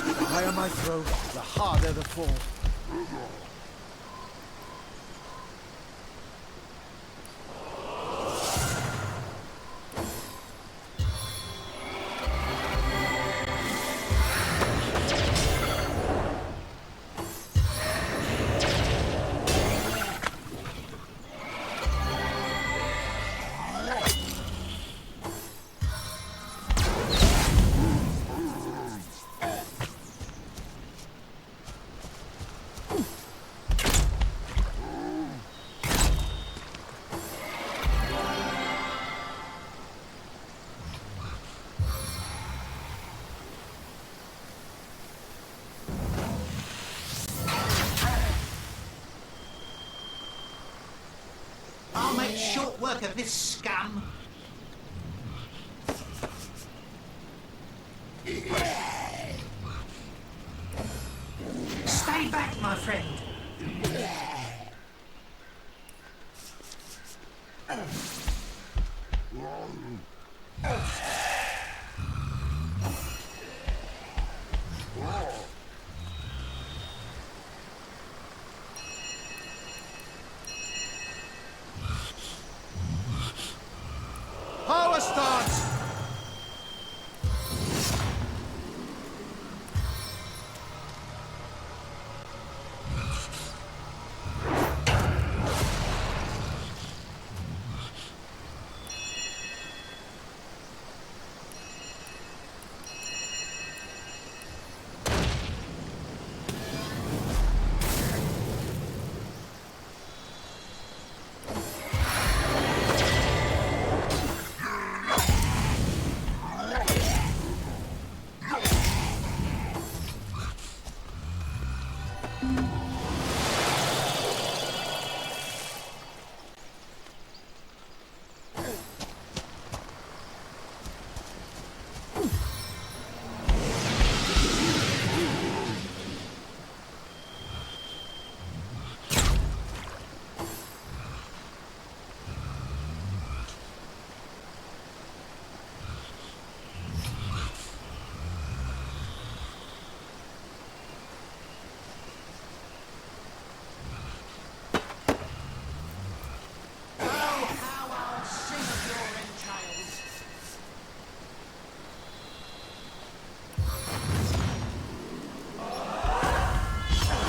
The higher my throw, the harder the fall. I'll make short work of this scam. Stay back, my friend. Power stance!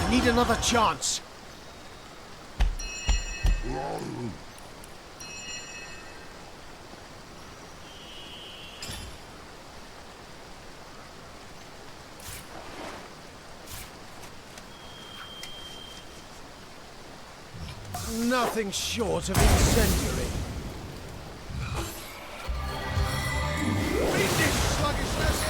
I need another chance. Nothing short of incendiary. Beat this sluggishness!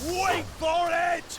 Wait for it!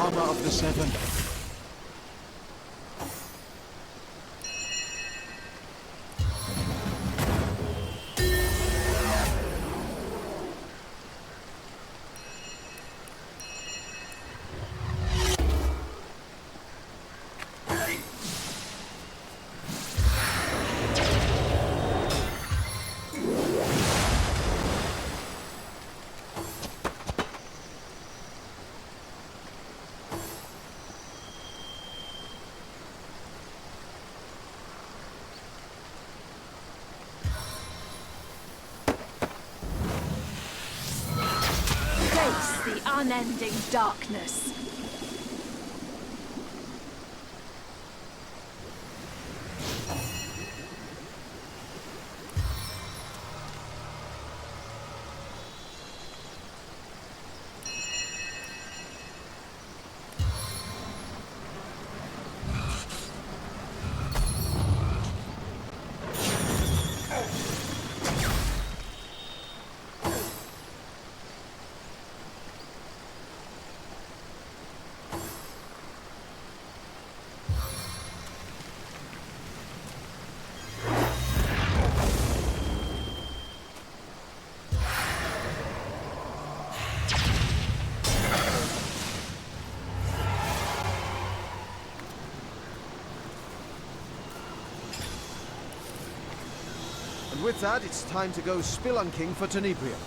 Armor of the Seven. The unending darkness. And with that, it's time to go spelunking for Tenebrium.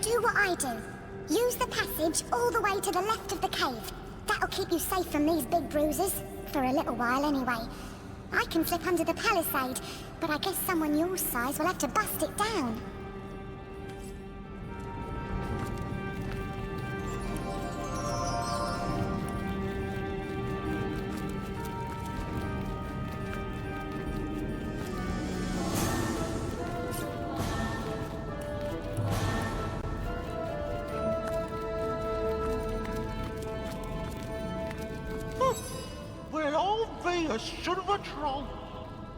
Do what I do. Use the passage all the way to the left of the cave. That'll keep you safe from these big bruises. For a little while, anyway. I can slip under the palisade, but I guess someone your size will have to bust it down. Well, I'll be a son of a troll.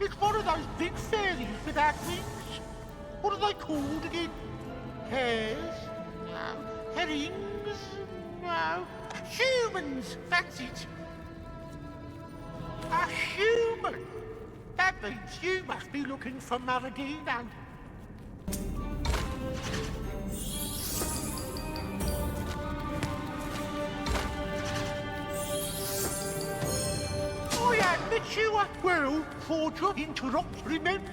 It's one of those big fairies without wings. What are they called again? Hares? No. Herrings? No. Humans! That's it. A human! That means you must be looking for Maradino. I admit you are well for to interrupt, remember?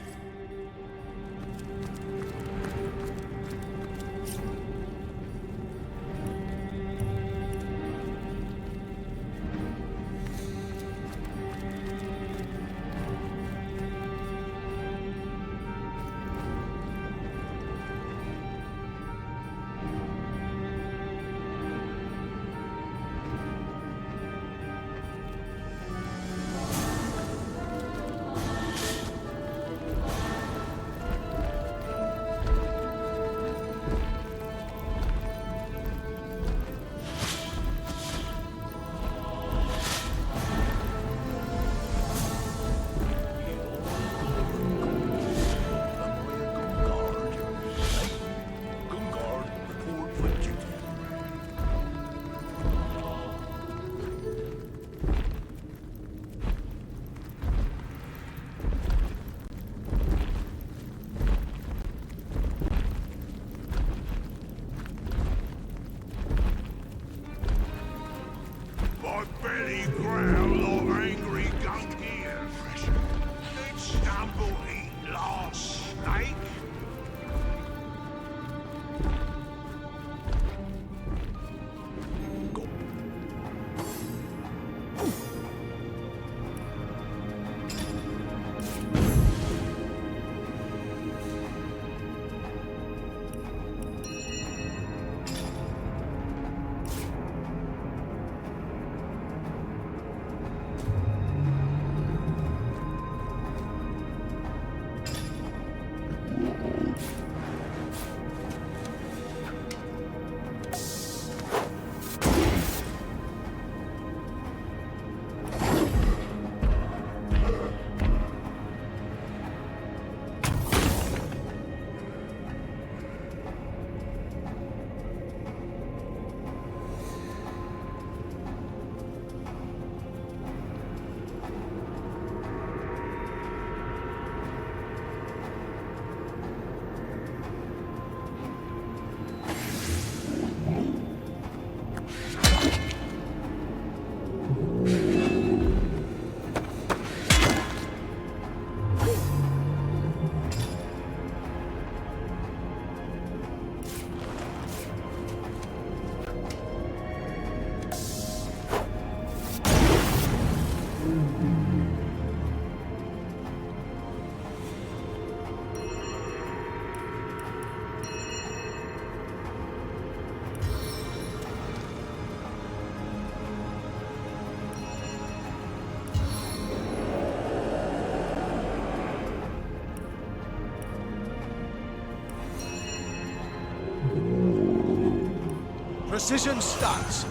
Precision stance.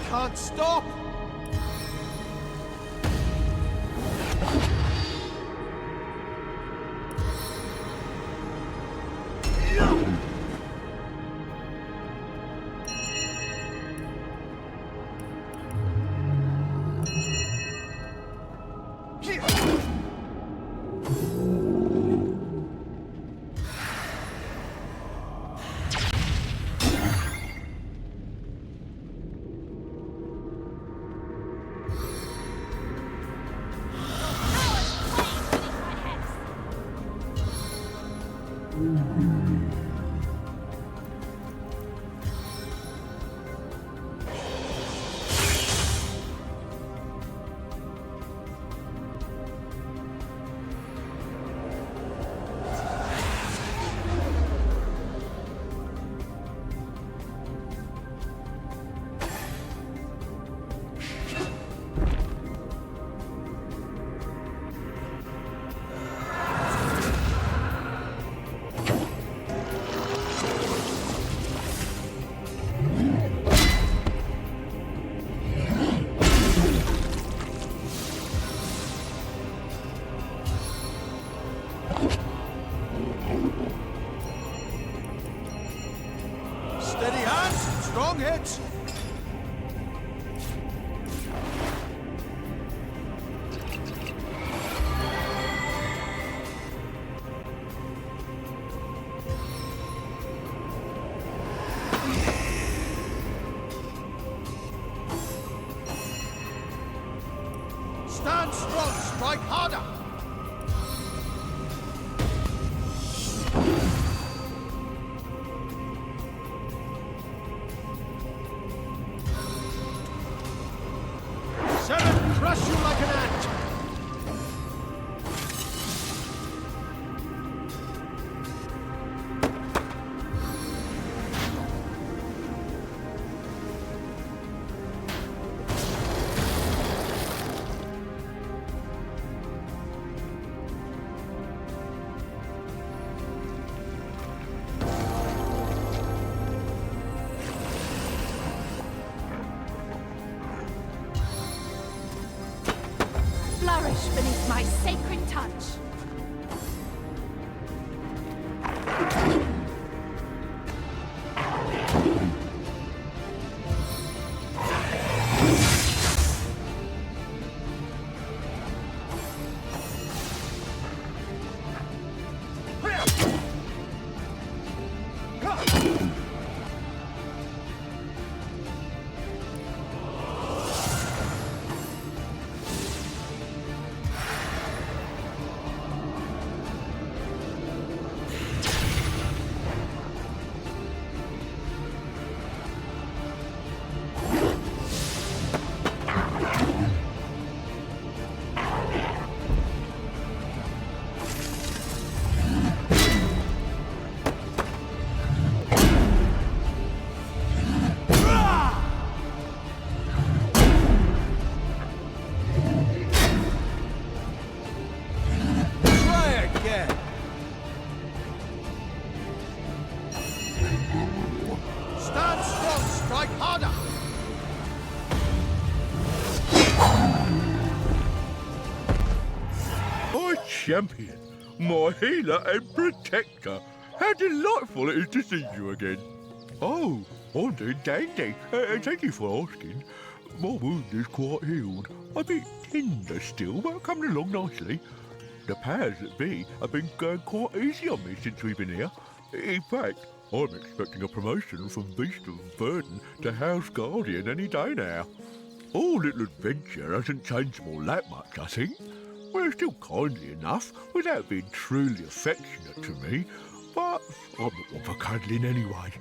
Can't stop! Steady hands, strong hits. Stand strong, strike harder. Seven, crush you like an ant! Flourish beneath my sacred touch. Stand strong, strike harder! My champion, my healer and protector. How delightful it is to see you again. Oh, I'm doing dandy. Thank you for asking. My wound is quite healed. A bit tender still, but coming along nicely. The powers that be have been going quite easy on me since we've been here. In fact, I'm expecting a promotion from Beast of Burden to House Guardian any day now. Our little adventure hasn't changed them all that much, I think. We're still kindly enough without being truly affectionate to me, but I'm not one for cuddling anyway.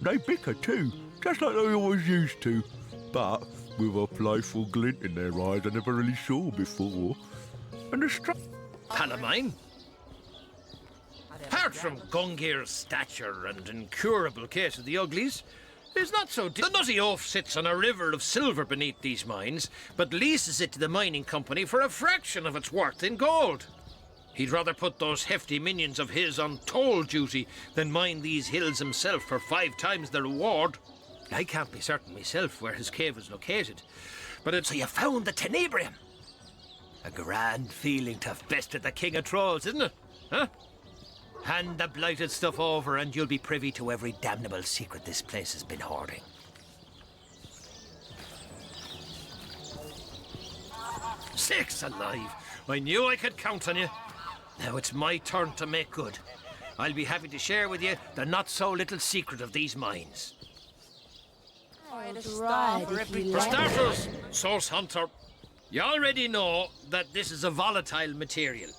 They bicker too, just like they always used to, but with a playful glint in their eyes I never really saw before. And the Pal of mine. Apart from Gungir's stature and incurable case of the uglies, it's not so The nutty oaf sits on a river of silver beneath these mines, but leases it to the mining company for a fraction of its worth in gold. He'd rather put those hefty minions of his on toll duty than mine these hills himself for 5 times the reward. I can't be certain myself where his cave is located, but it's... So you found the Tenebrium? A grand feeling to have bested the King of Trolls, isn't it? Huh? Hand the blighted stuff over and you'll be privy to every damnable secret this place has been hoarding. Sakes alive! I knew I could count on you. Now it's my turn to make good. I'll be happy to share with you the not-so-little secret of these mines. For starters, Source Hunter, you already know that this is a volatile material.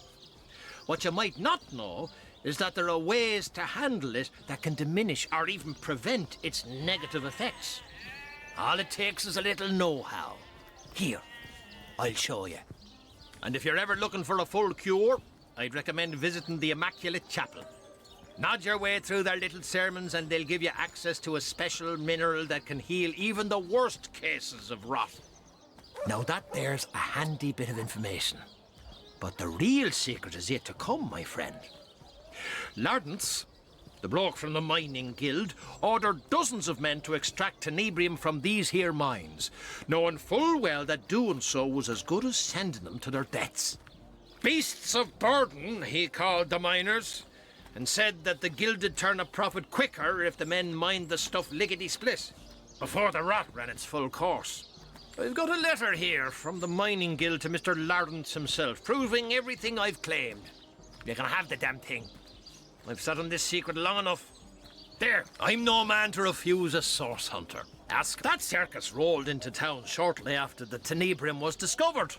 What you might not know is that there are ways to handle it that can diminish or even prevent its negative effects. All it takes is a little know-how. Here, I'll show you. And if you're ever looking for a full cure, I'd recommend visiting the Immaculate Chapel. Nod your way through their little sermons and they'll give you access to a special mineral that can heal even the worst cases of rot. Now that there's a handy bit of information. But the real secret is yet to come, my friend. Lardance, the bloke from the mining guild, ordered dozens of men to extract tenebrium from these here mines, knowing full well that doing so was as good as sending them to their deaths. Beasts of burden, he called the miners, and said that the guild'd turn a profit quicker if the men mined the stuff lickety-split, before the rot ran its full course. I've got a letter here from the mining guild to Mr. Lardance himself, proving everything I've claimed. You can have the damn thing. I've sat on this secret long enough. There, I'm no man to refuse a source hunter. Ask. That circus rolled into town shortly after the tenebrium was discovered.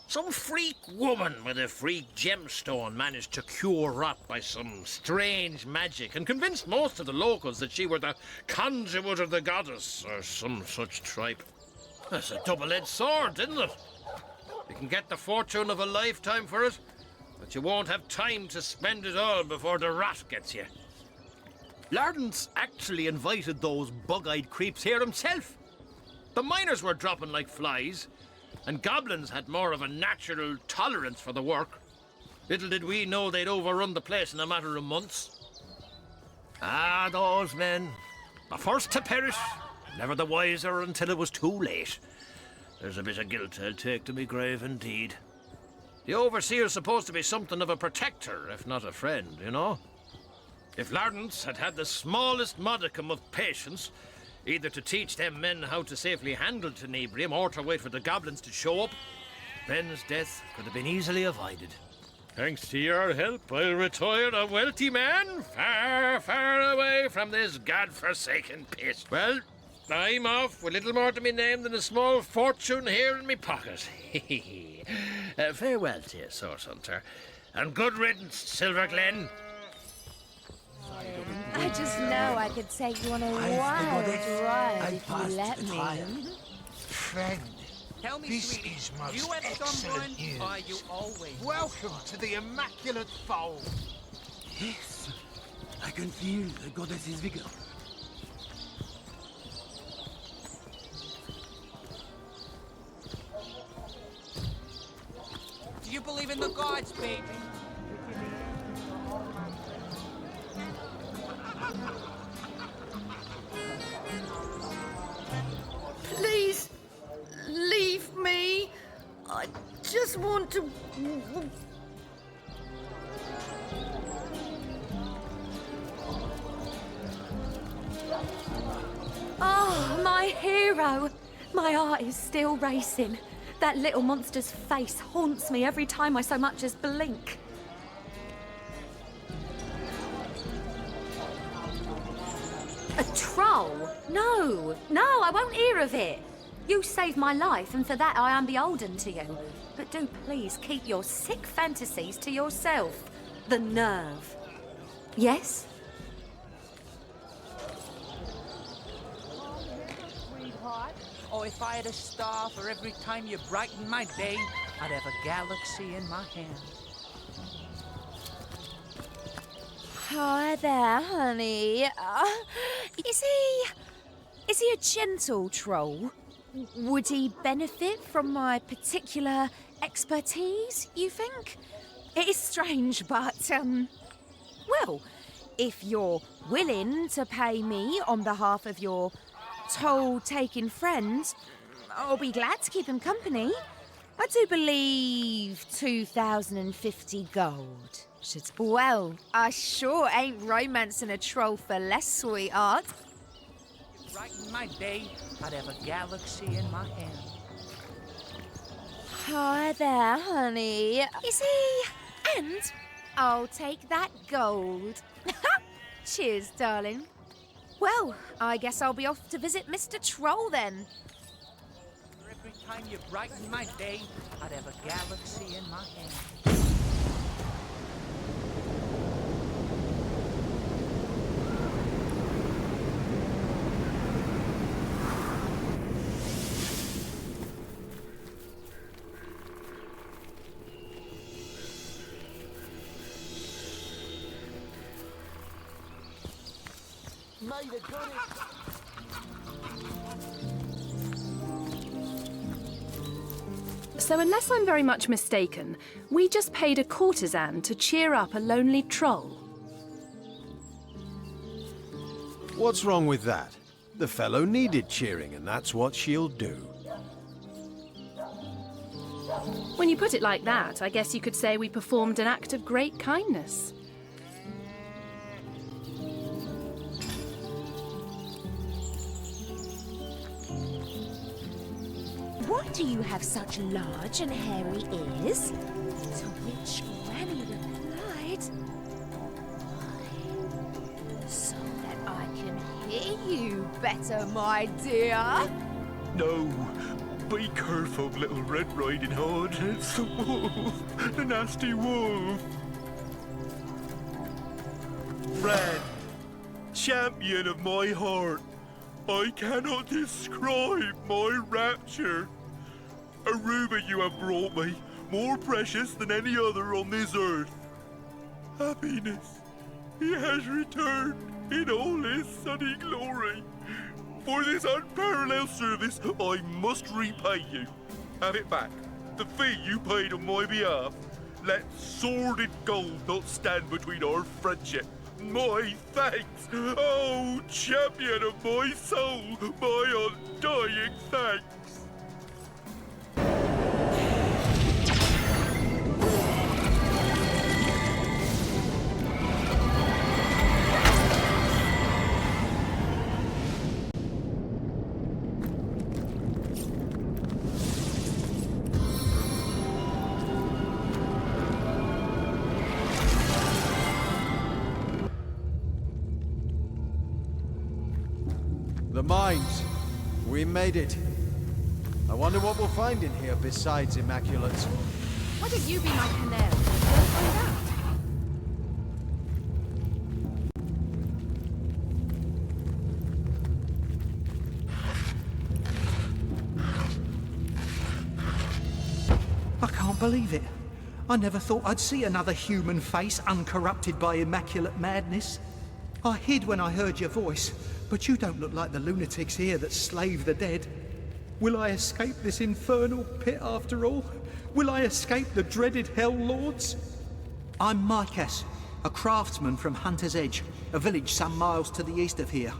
Some freak woman with a freak gemstone managed to cure rot by some strange magic and convinced most of the locals that she were the conduit of the goddess or some such tripe. That's a double-edged sword, isn't it? You can get the fortune of a lifetime for it, but you won't have time to spend it all before the rot gets you. Lardance actually invited those bug-eyed creeps here himself. The miners were dropping like flies, and goblins had more of a natural tolerance for the work. Little did we know they'd overrun the place in a matter of months. Ah, those men. The first to perish, never the wiser until it was too late. There's a bit of guilt I'll take to me grave indeed. The overseer's supposed to be something of a protector, if not a friend, you know? If Lardance had had the smallest modicum of patience, either to teach them men how to safely handle tenebrium or to wait for the goblins to show up, Ben's death could have been easily avoided. Thanks to your help, I'll retire a wealthy man, far, far away from this godforsaken pit. Well, I'm off with little more to me name than a small fortune here in me pocket. Farewell to you, Source Hunter, and good riddance, Silver Glen. I just know I could take you on a wild ride if you let me. Friend, Tell me, this sweetie, is most you have excellent someone, news. or you always... Welcome to the Immaculate Fold. Yes, I can feel the goddess's vigor. Do you believe in the gods, baby? Please, leave me. I just want to... Oh, my hero! My heart is still racing. That little monster's face haunts me every time I so much as blink. A troll? No, I won't hear of it. You saved my life, and for that I am beholden to you. But do please keep your sick fantasies to yourself. The nerve. Yes? Sweetheart, oh, if I had a star for every time you brighten my day, I'd have a galaxy in my hand. Hi there, honey. Is he a gentle troll? Would he benefit from my particular expertise, you think? It is strange, but, well, if you're willing to pay me on behalf of your toll-taking friend, I'll be glad to keep him company. I do believe 2,050 gold. Well, I sure ain't romancing a troll for less, sweetheart. Brighten my day, I'd have a galaxy in my hand. Hi there, honey. Is he? And I'll take that gold. Cheers, darling. Well, I guess I'll be off to visit Mr. Troll then. Every time you brighten my day, I'd have a galaxy in my hand. So unless I'm very much mistaken, we just paid a courtesan to cheer up a lonely troll. What's wrong with that? The fellow needed cheering, and that's what she'll do. When you put it like that, I guess you could say we performed an act of great kindness. Why do you have such large and hairy ears? To which Granny replied, "Why? So that I can hear you better, my dear." No, be careful, little Red Riding Hood. It's the wolf, the nasty wolf. Friend, champion of my heart, I cannot describe my rapture. A ruby you have brought me, more precious than any other on this earth. Happiness, he has returned in all his sunny glory. For this unparalleled service, I must repay you. Have it back, the fee you paid on my behalf. Let sordid gold not stand between our friendship. My thanks, oh champion of my soul, my undying thanks. The mines. We made it. I wonder what we'll find in here besides immaculates. Why don't you be my canary? Go find out. I can't believe it. I never thought I'd see another human face uncorrupted by immaculate madness. I hid when I heard your voice, but you don't look like the lunatics here that slave the dead. Will I escape this infernal pit after all? Will I escape the dreaded Hell Lords? I'm Mykas, a craftsman from Hunter's Edge, a village some miles to the east of here.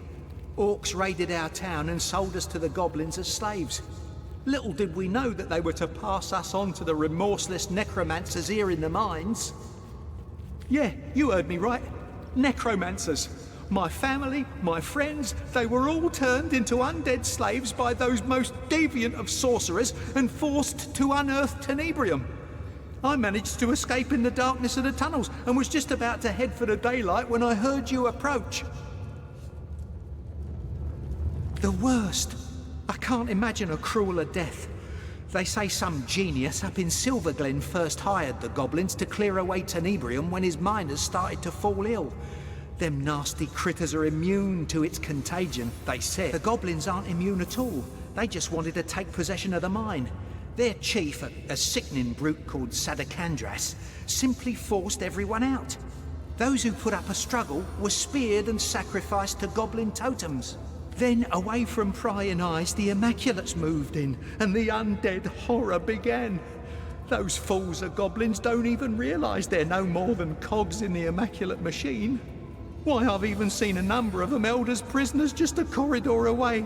Orcs raided our town and sold us to the goblins as slaves. Little did we know that they were to pass us on to the remorseless necromancers here in the mines. Yeah, you heard me right. Necromancers. My family, my friends, they were all turned into undead slaves by those most deviant of sorcerers and forced to unearth Tenebrium. I managed to escape in the darkness of the tunnels and was just about to head for the daylight when I heard you approach. The worst. I can't imagine a crueler death. They say some genius up in Silverglen first hired the goblins to clear away Tenebrium when his miners started to fall ill. Them nasty critters are immune to its contagion, they said. The goblins aren't immune at all. They just wanted to take possession of the mine. Their chief, a sickening brute called Sadakandras, simply forced everyone out. Those who put up a struggle were speared and sacrificed to goblin totems. Then, away from prying eyes, the Immaculates moved in, and the undead horror began. Those fools of goblins don't even realise they're no more than cogs in the Immaculate machine. Why, I've even seen a number of them held as prisoners just a corridor away.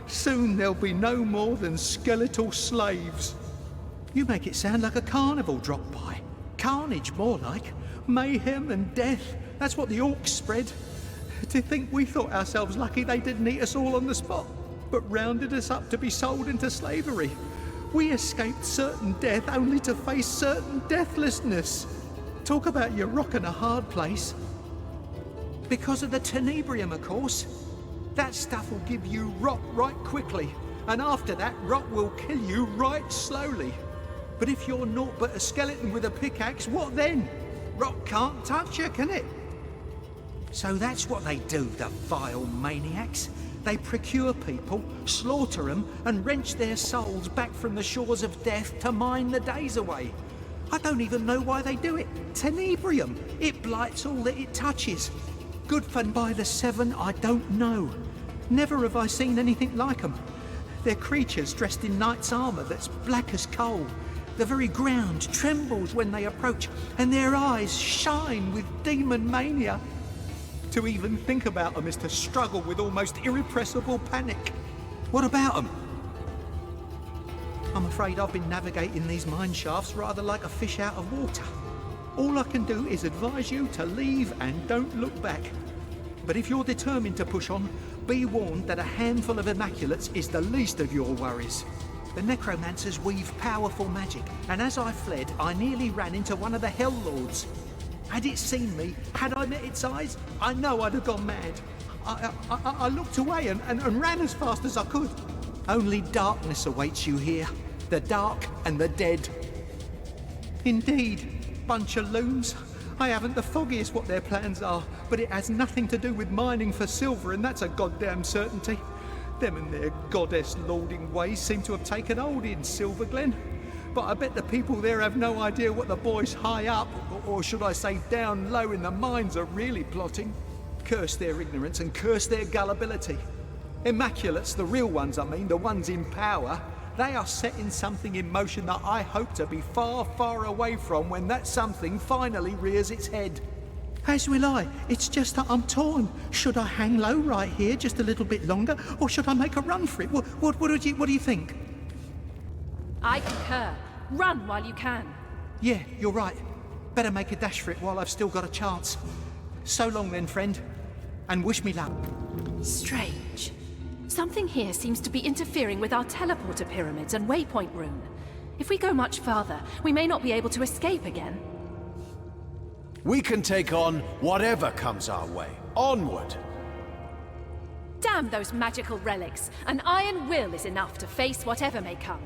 Soon there'll be no more than skeletal slaves. You make it sound like a carnival dropped by. Carnage, more like. Mayhem and death. That's what the orcs spread. To think we thought ourselves lucky they didn't eat us all on the spot, but rounded us up to be sold into slavery. We escaped certain death only to face certain deathlessness. Talk about your rock in a hard place. Because of the Tenebrium, of course. That stuff will give you rot right quickly, and after that, rot will kill you right slowly. But if you're naught but a skeleton with a pickaxe, what then? Rot can't touch you, can it? So that's what they do, the vile maniacs. They procure people, slaughter them, and wrench their souls back from the shores of death to mine the days away. I don't even know why they do it. Tenebrium, it blights all that it touches. Good for by the seven, I don't know. Never have I seen anything like them. They're creatures dressed in knight's armour that's black as coal. The very ground trembles when they approach, and their eyes shine with demon mania. To even think about them is to struggle with almost irrepressible panic. What about them? I'm afraid I've been navigating these mine shafts rather like a fish out of water. All I can do is advise you to leave and don't look back. But if you're determined to push on, be warned that a handful of Immaculates is the least of your worries. The necromancers weave powerful magic, and as I fled, I nearly ran into one of the Hell Lords. Had it seen me, had I met its eyes, I know I'd have gone mad. I looked away and ran as fast as I could. Only darkness awaits you here. The dark and the dead. Indeed, bunch of loons. I haven't the foggiest what their plans are, but it has nothing to do with mining for silver, and that's a goddamn certainty. Them and their goddess-lording ways seem to have taken hold in Silverglen. But I bet the people there have no idea what the boys high up, or should I say down low in the mines, are really plotting. Curse their ignorance and curse their gullibility. Immaculates, the real ones I mean, the ones in power, they are setting something in motion that I hope to be far, far away from when that something finally rears its head. As will I. It's just that I'm torn. Should I hang low right here just a little bit longer, or should I make a run for it? What do you think? I concur. Run while you can. Yeah, you're right. Better make a dash for it while I've still got a chance. So long then, friend. And wish me luck. Strange. Something here seems to be interfering with our teleporter pyramids and waypoint rune. If we go much farther, we may not be able to escape again. We can take on whatever comes our way. Onward! Damn those magical relics! An iron will is enough to face whatever may come.